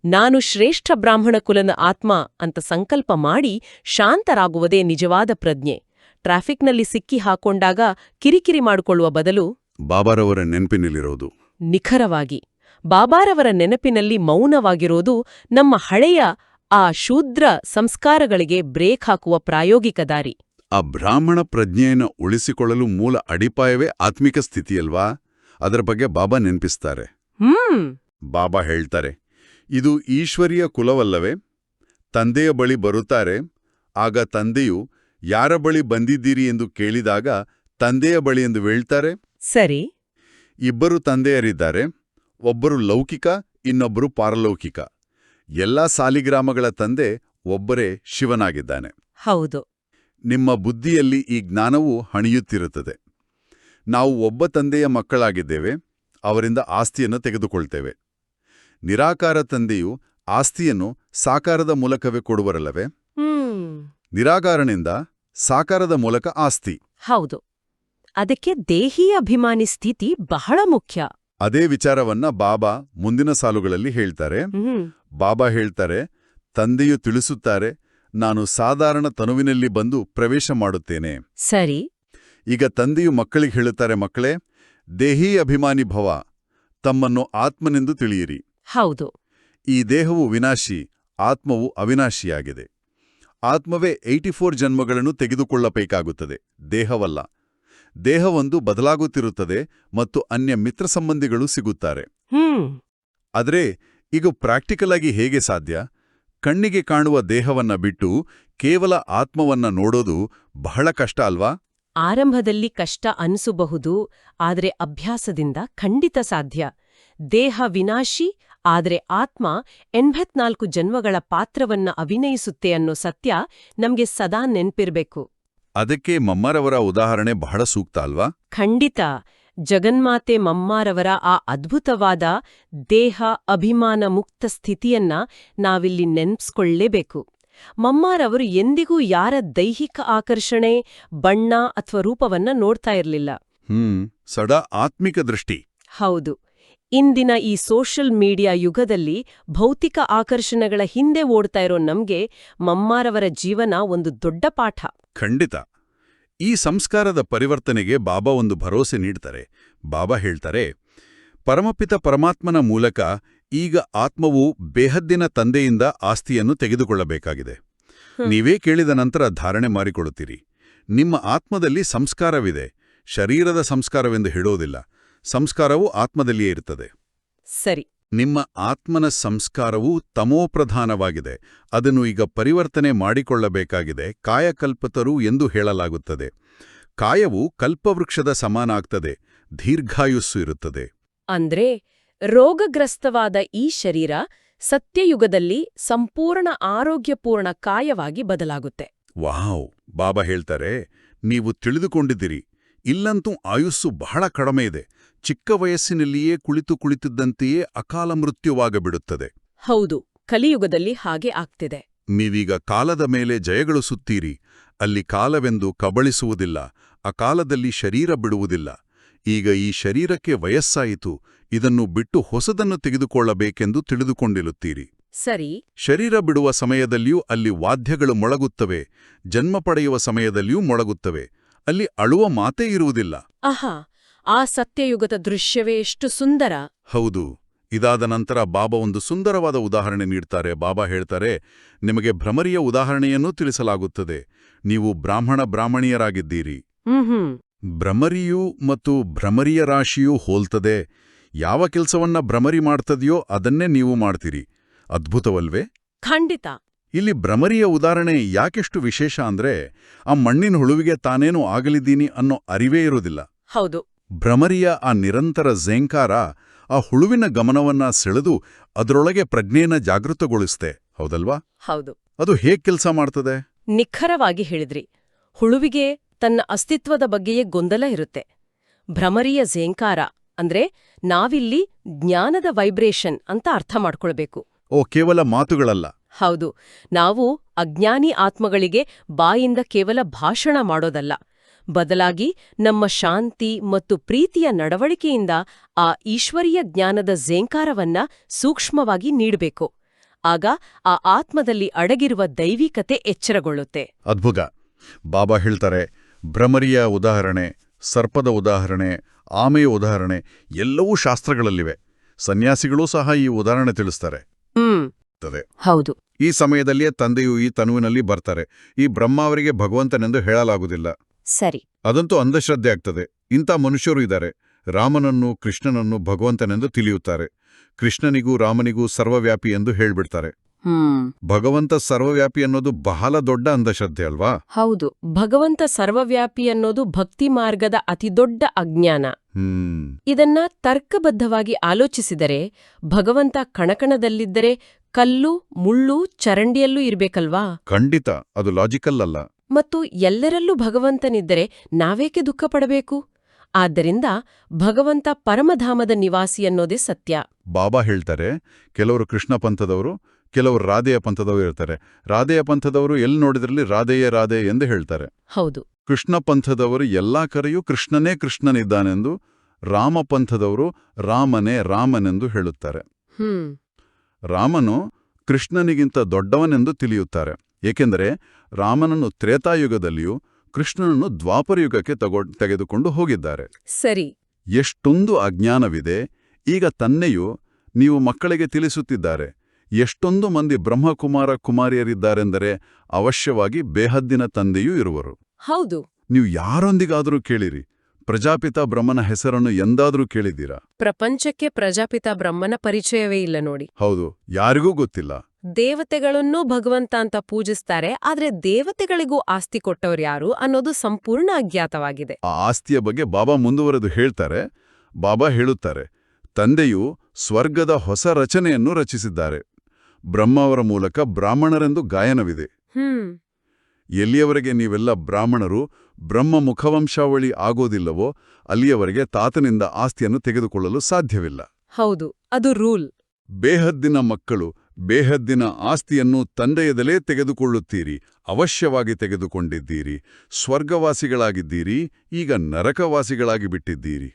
ನಾನು ಶ್ರೇಷ್ಠ ಬ್ರಾಹ್ಮಣ ಕುಲದ ಆತ್ಮ ಅಂತ ಸಂಕಲ್ಪ ಮಾಡಿ ಶಾಂತರಾಗುವುದೇ ನಿಜವಾದ ಪ್ರಜ್ಞೆ. ಟ್ರಾಫಿಕ್ನಲ್ಲಿ ಸಿಕ್ಕಿ ಹಾಕೊಂಡಾಗ ಕಿರಿಕಿರಿ ಮಾಡಿಕೊಳ್ಳುವ ಬದಲು ಬಾಬಾರವರ ನೆನಪಿನಲ್ಲಿರೋದು. ನಿಖರವಾಗಿ ಬಾಬಾರವರ ನೆನಪಿನಲ್ಲಿ ಮೌನವಾಗಿರೋದು ನಮ್ಮ ಹಳೆಯ ಆ ಶೂದ್ರ ಸಂಸ್ಕಾರಗಳಿಗೆ ಬ್ರೇಕ್ ಹಾಕುವ ಪ್ರಾಯೋಗಿಕ ದಾರಿ. ಆ ಬ್ರಾಹ್ಮಣ ಪ್ರಜ್ಞೆಯನ್ನು ಉಳಿಸಿಕೊಳ್ಳಲು ಮೂಲ ಅಡಿಪಾಯವೇ ಆತ್ಮಿಕ ಸ್ಥಿತಿಯಲ್ವಾ? ಅದರ ಬಗ್ಗೆ ಬಾಬಾ ನೆನಪಿಸ್ತಾರೆ. ಬಾಬಾ ಹೇಳ್ತಾರೆ, ಇದು ಈಶ್ವರೀಯ ಕುಲವಲ್ಲವೇ? ತಂದೆಯ ಬಳಿ ಬರುತ್ತಾರೆ. ಆಗ ತಂದೆಯು ಯಾರ ಬಳಿ ಬಂದಿದ್ದೀರಿ ಎಂದು ಕೇಳಿದಾಗ ತಂದೆಯ ಬಳಿ ಎಂದು ಹೇಳ್ತಾರೆ. ಸರಿ. ಇಬ್ಬರು ತಂದೆಯರಿದ್ದಾರೆ. ಒಬ್ಬರು ಲೌಕಿಕ, ಇನ್ನೊಬ್ಬರು ಪಾರಲೌಕಿಕ. ಎಲ್ಲಾ ಸಾಲಿಗ್ರಾಮಗಳ ತಂದೆ ಒಬ್ಬರೇ ಶಿವನಾಗಿದ್ದಾನೆ. ಹೌದು. ನಿಮ್ಮ ಬುದ್ಧಿಯಲ್ಲಿ ಈ ಜ್ಞಾನವು ಹಣಿಯುತ್ತಿರುತ್ತದೆ. ನಾವು ಒಬ್ಬ ತಂದೆಯ ಮಕ್ಕಳಾಗಿದ್ದೇವೆ. ಅವರಿಂದ ಆಸ್ತಿಯನ್ನು ತೆಗೆದುಕೊಳ್ತೇವೆ. ನಿರಾಕಾರ ತಂದೆಯು ಆಸ್ತಿಯನ್ನು ಸಾಕಾರದ ಮೂಲಕವೇ ಕೊಡುವರಲ್ಲವೇ? ನಿರಾಕಾರನಿಂದ ಸಾಕಾರದ ಮೂಲಕ ಆಸ್ತಿ. ಹೌದು. ಅದಕ್ಕೆ ದೇಹಿ ಅಭಿಮಾನಿ ಸ್ಥಿತಿ ಬಹಳ ಮುಖ್ಯ. ಅದೇ ವಿಚಾರವನ್ನ ಬಾಬಾ ಮುಂದಿನ ಸಾಲುಗಳಲ್ಲಿ ಹೇಳ್ತಾರೆ. ಬಾಬಾ ಹೇಳ್ತಾರೆ, ತಂದೆಯು ತಿಳಿಸುತ್ತಾರೆ, ನಾನು ಸಾಧಾರಣ ತನುವಿನಲ್ಲಿ ಬಂದು ಪ್ರವೇಶ ಮಾಡುತ್ತೇನೆ. ಸರಿ. ಈಗ ತಂದೆಯು ಮಕ್ಕಳಿಗೆ ಹೇಳುತ್ತಾರೆ, ಮಕ್ಕಳೇ, ದೇಹಿ ಅಭಿಮಾನಿ ಭವ, ತಮ್ಮನ್ನು ಆತ್ಮನೆಂದು ತಿಳಿಯಿರಿ. ಹೌದು. ಈ ದೇಹವು ವಿನಾಶಿ, ಆತ್ಮವು ಅವಿನಾಶಿಯಾಗಿದೆ. ಆತ್ಮವೇ 84 ಜನ್ಮಗಳನ್ನು ತೆಗೆದುಕೊಳ್ಳಬೇಕಾಗುತ್ತದೆ, ದೇಹವಲ್ಲ. ದೇಹವೊಂದು ಬದಲಾಗುತ್ತಿರುತ್ತದೆ ಮತ್ತು ಅನ್ಯ ಮಿತ್ರ ಸಂಬಂಧಿಗಳು ಸಿಗುತ್ತಾರೆ. ಆದರೆ ಈಗ ಪ್ರಾಕ್ಟಿಕಲ್ ಆಗಿ ಹೇಗೆ ಸಾಧ್ಯ? ಕಣ್ಣಿಗೆ ಕಾಣುವ ದೇಹವನ್ನ ಬಿಟ್ಟು ಕೇವಲ ಆತ್ಮವನ್ನ ನೋಡೋದು ಬಹಳ ಕಷ್ಟ ಅಲ್ವಾ? ಆರಂಭದಲ್ಲಿ ಕಷ್ಟ ಅನಿಸಬಹುದು, ಆದರೆ ಅಭ್ಯಾಸದಿಂದ ಖಂಡಿತ ಸಾಧ್ಯ. ದೇಹ ವಿನಾಶಿ, ಆದರೆ ಆತ್ಮ 84 ಜನ್ಮಗಳ ಪಾತ್ರವನ್ನ ಅಭಿನಯಿಸುತ್ತೆ ಅನ್ನೋ ಸತ್ಯ ನಮ್ಗೆ ಸದಾ ನೆನ್ಪಿರ್ಬೇಕು. ಅದಕ್ಕೆ ಮಮ್ಮರವರ ಉದಾಹರಣೆ ಬಹಳ ಸೂಕ್ತ ಅಲ್ವಾ? ಖಂಡಿತ. ಜಗನ್ಮಾತೆ ಮಮ್ಮಾರವರ ಆ ಅದ್ಭುತವಾದ ದೇಹ ಅಭಿಮಾನ ಮುಕ್ತ ಸ್ಥಿತಿಯನ್ನ ನಾವಿಲ್ಲಿ ನೆನ್ಪಿಸ್ಕೊಳ್ಳೇಬೇಕು. ಮಮ್ಮಾರವರು ಎಂದಿಗೂ ಯಾರ ದೈಹಿಕ ಆಕರ್ಷಣೆ, ಬಣ್ಣ ಅಥವಾ ರೂಪವನ್ನ ನೋಡ್ತಾ ಇರ್ಲಿಲ್ಲ. ಸದಾ ಆತ್ಮಿಕ ದೃಷ್ಟಿ. ಹೌದು. ಇಂದಿನ ಈ ಸೋಷಲ್ ಮೀಡಿಯಾ ಯುಗದಲ್ಲಿ ಭೌತಿಕ ಆಕರ್ಷಣೆಗಳ ಹಿಂದೆ ಓಡ್ತಾ ಇರೋ ನಮ್ಗೆ ಮಮ್ಮಾರವರ ಜೀವನ ಒಂದು ದೊಡ್ಡ ಪಾಠ. ಖಂಡಿತ. ಈ ಸಂಸ್ಕಾರದ ಪರಿವರ್ತನೆಗೆ ಬಾಬಾ ಒಂದು ಭರವಸೆ ನೀಡ್ತಾರೆ. ಬಾಬಾ ಹೇಳ್ತಾರೆ, ಪರಮಪಿತ ಪರಮಾತ್ಮನ ಮೂಲಕ ಈಗ ಆತ್ಮವು ಬೇಹದ್ದಿನ ತಂದೆಯಿಂದ ಆಸ್ತಿಯನ್ನು ತೆಗೆದುಕೊಳ್ಳಬೇಕಾಗಿದೆ. ನೀವೇ ಕೇಳಿದ ನಂತರ ಧಾರಣೆ ಮಾಡಿಕೊಳ್ಳುತ್ತೀರಿ. ನಿಮ್ಮ ಆತ್ಮದಲ್ಲಿ ಸಂಸ್ಕಾರವಿದೆ, ಶರೀರದ ಸಂಸ್ಕಾರವೆಂದು ಹೇಳೋದಿಲ್ಲ. ಸಂಸ್ಕಾರವು ಆತ್ಮದಲ್ಲಿಯೇ ಇರುತ್ತದೆ. ಸರಿ. ನಿಮ್ಮ ಆತ್ಮನ ಸಂಸ್ಕಾರವು ತಮೋಪ್ರಧಾನವಾಗಿದೆ. ಅದನ್ನು ಈಗ ಪರಿವರ್ತನೆ ಮಾಡಿಕೊಳ್ಳಬೇಕಾಗಿದೆ. ಕಾಯಕಲ್ಪತರು ಎಂದು ಹೇಳಲಾಗುತ್ತದೆ. ಕಾಯವು ಕಲ್ಪವೃಕ್ಷದ ಸಮಾನಾಗ್ತದೆ, ದೀರ್ಘಾಯುಸ್ಸು ಇರುತ್ತದೆ. ಅಂದ್ರೆ ರೋಗಗ್ರಸ್ತವಾದ ಈ ಶರೀರ ಸತ್ಯಯುಗದಲ್ಲಿ ಸಂಪೂರ್ಣ ಆರೋಗ್ಯಪೂರ್ಣ ಕಾಯವಾಗಿ ಬದಲಾಗುತ್ತೆ. ವಾವ್! ಬಾಬಾ ಹೇಳ್ತಾರೆ, ನೀವು ತಿಳಿದುಕೊಂಡಿದ್ದೀರಿ, ಇಲ್ಲಂತೂ ಆಯುಸ್ಸು ಬಹಳ ಕಡಿಮೆ ಇದೆ. ಚಿಕ್ಕ ವಯಸ್ಸಿನಲ್ಲಿಯೇ ಕುಳಿತಿದ್ದಂತೆಯೇ ಅಕಾಲ ಮೃತ್ಯುವಾಗಬಿಡುತ್ತದೆ. ಹೌದು, ಕಲಿಯುಗದಲ್ಲಿ ಹಾಗೆ ಆಗ್ತಿದೆ. ನೀವೀಗ ಕಾಲದ ಮೇಲೆ ಜಯಗಳಿಸುತ್ತೀರಿ. ಅಲ್ಲಿ ಕಾಲವೆಂದು ಕಬಳಿಸುವುದಿಲ್ಲ, ಅಕಾಲದಲ್ಲಿ ಶರೀರ ಬಿಡುವುದಿಲ್ಲ. ಈಗ ಈ ಶರೀರಕ್ಕೆ ವಯಸ್ಸಾಯಿತು, ಇದನ್ನು ಬಿಟ್ಟು ಹೊಸದನ್ನು ತೆಗೆದುಕೊಳ್ಳಬೇಕೆಂದು ತಿಳಿದುಕೊಂಡಿರುತ್ತೀರಿ. ಸರಿ. ಶರೀರ ಬಿಡುವ ಸಮಯದಲ್ಲಿಯೂ ಅಲ್ಲಿ ವಾದ್ಯಗಳು ಮೊಳಗುತ್ತವೆ, ಜನ್ಮ ಪಡೆಯುವ ಸಮಯದಲ್ಲಿಯೂ ಮೊಳಗುತ್ತವೆ. ಅಲ್ಲಿ ಅಳುವ ಮಾತೇ ಇರುವುದಿಲ್ಲ. ಆಹಾ, ಆ ಸತ್ಯಯುಗದ ದೃಶ್ಯವೇ ಎಷ್ಟು ಸುಂದರ. ಹೌದು. ಇದಾದ ನಂತರ ಬಾಬಾ ಒಂದು ಸುಂದರವಾದ ಉದಾಹರಣೆ ನೀಡ್ತಾರೆ. ಬಾಬಾ ಹೇಳ್ತಾರೆ, ನಿಮಗೆ ಭ್ರಮರಿಯ ಉದಾಹರಣೆಯನ್ನೂ ತಿಳಿಸಲಾಗುತ್ತದೆ. ನೀವು ಬ್ರಾಹ್ಮಣಿಯರಾಗಿದ್ದೀರಿ. ಭ್ರಮರಿಯೂ ಮತ್ತು ಭ್ರಮರಿಯ ರಾಶಿಯೂ ಹೋಲ್ತದೆ. ಯಾವ ಕೆಲಸವನ್ನ ಭ್ರಮರಿ ಮಾಡ್ತದೆಯೋ ಅದನ್ನೇ ನೀವು ಮಾಡ್ತೀರಿ. ಅದ್ಭುತವಲ್ವೇ? ಖಂಡಿತ. ಇಲ್ಲಿ ಭ್ರಮರಿಯ ಉದಾಹರಣೆ ಯಾಕೆಷ್ಟು ವಿಶೇಷ ಅಂದ್ರೆ, ಆ ಮಣ್ಣಿನ ಹುಳುವಿಗೆ ತಾನೇನು ಆಗಲಿದ್ದೀನಿ ಅನ್ನೋ ಅರಿವೇ ಇರೋದಿಲ್ಲ. ಹೌದು. ಭ್ರಮರಿಯ ಆ ನಿರಂತರ ಝೇಂಕಾರ ಆ ಹುಳುವಿನ ಗಮನವನ್ನ ಸೆಳೆದು ಅದರೊಳಗೆ ಪ್ರಜ್ಞೆಯನ್ನ ಜಾಗೃತಗೊಳಿಸ್ತೆ. ಹೌದಲ್ವಾ? ಹೌದು. ಅದು ಹೇಗ್ ಕೆಲಸ ಮಾಡ್ತದೆ? ನಿಖರವಾಗಿ ಹೇಳಿದ್ರಿ. ಹುಳುವಿಗೆ ತನ್ನ ಅಸ್ತಿತ್ವದ ಬಗ್ಗೆಯೇ ಗೊಂದಲ ಇರುತ್ತೆ. ಭ್ರಮರಿಯ ಝೇಂಕಾರ ಅಂದ್ರೆ ನಾವಿಲ್ಲಿ ಜ್ಞಾನದ ವೈಬ್ರೇಷನ್ ಅಂತ ಅರ್ಥ ಮಾಡ್ಕೊಳ್ಬೇಕು. ಕೇವಲ ಮಾತುಗಳಲ್ಲ. ಹೌದು. ನಾವು ಅಜ್ಞಾನಿ ಆತ್ಮಗಳಿಗೆ ಬಾಯಿಂದ ಕೇವಲ ಭಾಷಣ ಮಾಡೋದಲ್ಲ, ಬದಲಾಗಿ ನಮ್ಮ ಶಾಂತಿ ಮತ್ತು ಪ್ರೀತಿಯ ನಡವಳಿಕೆಯಿಂದ ಆ ಈಶ್ವರೀಯ ಜ್ಞಾನದ ಝೇಂಕಾರವನ್ನ ಸೂಕ್ಷ್ಮವಾಗಿ ನೀಡಬೇಕು. ಆಗ ಆ ಆತ್ಮದಲ್ಲಿ ಅಡಗಿರುವ ದೈವಿಕತೆ ಎಚ್ಚರಗೊಳ್ಳುತ್ತೆ. ಅದ್ಭುತ. ಬಾಬಾ ಹೇಳ್ತಾರೆ, ಭ್ರಮರಿಯ ಉದಾಹರಣೆ, ಸರ್ಪದ ಉದಾಹರಣೆ, ಆಮೆಯ ಉದಾಹರಣೆ ಎಲ್ಲವೂ ಶಾಸ್ತ್ರಗಳಲ್ಲಿವೆ. ಸನ್ಯಾಸಿಗಳೂ ಸಹ ಈ ಉದಾಹರಣೆ ತಿಳಿಸ್ತಾರೆ. ಹೌದು. ಈ ಸಮಯದಲ್ಲಿಯೇ ತಂದೆಯು ಈ ತನುವಿನಲ್ಲಿ ಬರ್ತಾರೆ. ಈ ಬ್ರಹ್ಮ ಅವರಿಗೆ ಭಗವಂತನೆಂದು ಹೇಳಲಾಗುವುದಿಲ್ಲ. ಸರಿ. ಅದಂತೂ ಅಂಧಶ್ರದ್ಧೆ ಆಗ್ತದೆ. ಇಂಥ ಮನುಷ್ಯರು ಇದ್ದಾರೆ. ರಾಮನನ್ನು ಕೃಷ್ಣನನ್ನು ಭಗವಂತನೆಂದು ತಿಳಿಯುತ್ತಾರೆ. ಕೃಷ್ಣನಿಗೂ ರಾಮನಿಗೂ ಸರ್ವವ್ಯಾಪಿ ಎಂದು ಹೇಳ್ಬಿಡ್ತಾರೆ. ಭಗವಂತ ಸರ್ವವ್ಯಾಪಿ ಅನ್ನೋದು ಬಹಳ ದೊಡ್ಡ ಅಂಧಶ್ರದ್ಧೆ ಅಲ್ವಾ? ಹೌದು. ಭಗವಂತ ಸರ್ವವ್ಯಾಪಿ ಅನ್ನೋದು ಭಕ್ತಿ ಮಾರ್ಗದ ಅತಿದೊಡ್ಡ ಅಜ್ಞಾನ. ಇದನ್ನ ತರ್ಕಬದ್ಧವಾಗಿ ಆಲೋಚಿಸಿದರೆ ಭಗವಂತ ಕಣಕಣದಲ್ಲಿದ್ದರೆ ಕಲ್ಲು ಮುಳ್ಳು ಚರಂಡಿಯಲ್ಲೂ ಇರ್ಬೇಕಲ್ವಾ? ಖಂಡಿತ. ಅದು ಲಾಜಿಕಲ್ ಅಲ್ಲ. ಮತ್ತು ಎಲ್ಲರಲ್ಲೂ ಭಗವಂತನಿದ್ದರೆ ನಾವೇಕೆ ದುಃಖ ಪಡಬೇಕು? ಆದ್ದರಿಂದ ಭಗವಂತ ಪರಮಧಾಮದ ನಿವಾಸಿ ಅನ್ನೋದೇ ಸತ್ಯ. ಬಾಬಾ ಹೇಳ್ತಾರೆ, ಕೆಲವರು ಕೃಷ್ಣ ಪಂಥದವರು, ಕೆಲವರು ರಾಧೆಯ ಪಂಥದವರು ಇರ್ತಾರೆ. ರಾಧೆಯ ಪಂಥದವರು ಎಲ್ಲಿ ನೋಡಿದ್ರಲ್ಲಿ ರಾಧೆಯೇ ರಾಧೆ ಎಂದು ಹೇಳ್ತಾರೆ. ಹೌದು. ಕೃಷ್ಣ ಪಂಥದವರು ಎಲ್ಲಾ ಕರೆಯೂ ಕೃಷ್ಣನೇ ಕೃಷ್ಣನಿದ್ದಾನೆಂದು, ರಾಮ ಪಂಥದವರು ರಾಮನೇ ರಾಮನೆಂದು ಹೇಳುತ್ತಾರೆ. ರಾಮನು ಕೃಷ್ಣನಿಗಿಂತ ದೊಡ್ಡವನೆಂದು ತಿಳಿಯುತ್ತಾರೆ. ಏಕೆಂದರೆ ರಾಮನನ್ನು ತ್ರೇತಾಯುಗದಲ್ಲಿಯೂ ಕೃಷ್ಣನನ್ನು ದ್ವಾಪರಯುಗಕ್ಕೆ ತೆಗೆದುಕೊಂಡು ಹೋಗಿದ್ದಾರೆ. ಸರಿ. ಎಷ್ಟೊಂದು ಅಜ್ಞಾನವಿದೆ. ಈಗ ತನ್ನೆಯೂ ನೀವು ಮಕ್ಕಳಿಗೆ ತಿಳಿಸುತ್ತಿದ್ದಾರೆ. ಎಷ್ಟೊಂದು ಮಂದಿ ಬ್ರಹ್ಮಕುಮಾರ ಕುಮಾರಿಯರಿದ್ದಾರೆಂದರೆ ಅವಶ್ಯವಾಗಿ ಬೇಹದ್ದಿನ ತಂದೆಯೂ ಇರುವರು. ಹೌದು. ನೀವು ಯಾರೊಂದಿಗಾದರೂ ಕೇಳಿರಿ, ಪ್ರಜಾಪಿತ ಬ್ರಹ್ಮನ ಹೆಸರನ್ನು ಎಂದಾದ್ರೂ ಕೇಳಿದ್ದೀರಾ? ಪ್ರಪಂಚಕ್ಕೆ ಪ್ರಜಾಪಿತ ಬ್ರಹ್ಮನ ಪರಿಚಯವೇ ಇಲ್ಲ ನೋಡಿ. ಹೌದು, ಯಾರಿಗೂ ಗೊತ್ತಿಲ್ಲ. ದೇವತೆಗಳನ್ನೂ ಭಗವಂತ ಅಂತ ಪೂಜಿಸ್ತಾರೆ, ಆದ್ರೆ ದೇವತೆಗಳಿಗೂ ಆಸ್ತಿ ಕೊಟ್ಟವ್ರ್ಯಾರು ಅನ್ನೋದು ಸಂಪೂರ್ಣ ಅಜ್ಞಾತವಾಗಿದೆ. ಆ ಆಸ್ತಿಯ ಬಗ್ಗೆ ಬಾಬಾ ಮುಂದುವರೆದು ಹೇಳ್ತಾರೆ. ಬಾಬಾ ಹೇಳುತ್ತಾರೆ, ತಂದೆಯು ಸ್ವರ್ಗದ ಹೊಸ ರಚನೆಯನ್ನು ರಚಿಸಿದ್ದಾರೆ. ಬ್ರಹ್ಮ ಅವರ ಮೂಲಕ ಬ್ರಾಹ್ಮಣರೆಂದು ಗಾಯನವಿದೆ. ಎಲ್ಲಿಯವರೆಗೆ ನೀವೆಲ್ಲ ಬ್ರಾಹ್ಮಣರು ಬ್ರಹ್ಮ ಮುಖವಂಶಾವಳಿ ಆಗೋದಿಲ್ಲವೋ ಅಲ್ಲಿಯವರೆಗೆ ತಾತನಿಂದ ಆಸ್ತಿಯನ್ನು ತೆಗೆದುಕೊಳ್ಳಲು ಸಾಧ್ಯವಿಲ್ಲ. ಹೌದು, ಅದು ರೂಲ್. ಬೇಹದ್ದಿನ ಮಕ್ಕಳು ಬೇಹದ್ದಿನ ಆಸ್ತಿಯನ್ನು ತಂದೆಯದಲೇ ತೆಗೆದುಕೊಳ್ಳುತ್ತೀರಿ, ಅವಶ್ಯವಾಗಿ ತೆಗೆದುಕೊಂಡಿದ್ದೀರಿ. ಸ್ವರ್ಗವಾಸಿಗಳಾಗಿದ್ದೀರಿ, ಈಗ ನರಕವಾಸಿಗಳಾಗಿ ಬಿಟ್ಟಿದ್ದೀರಿ.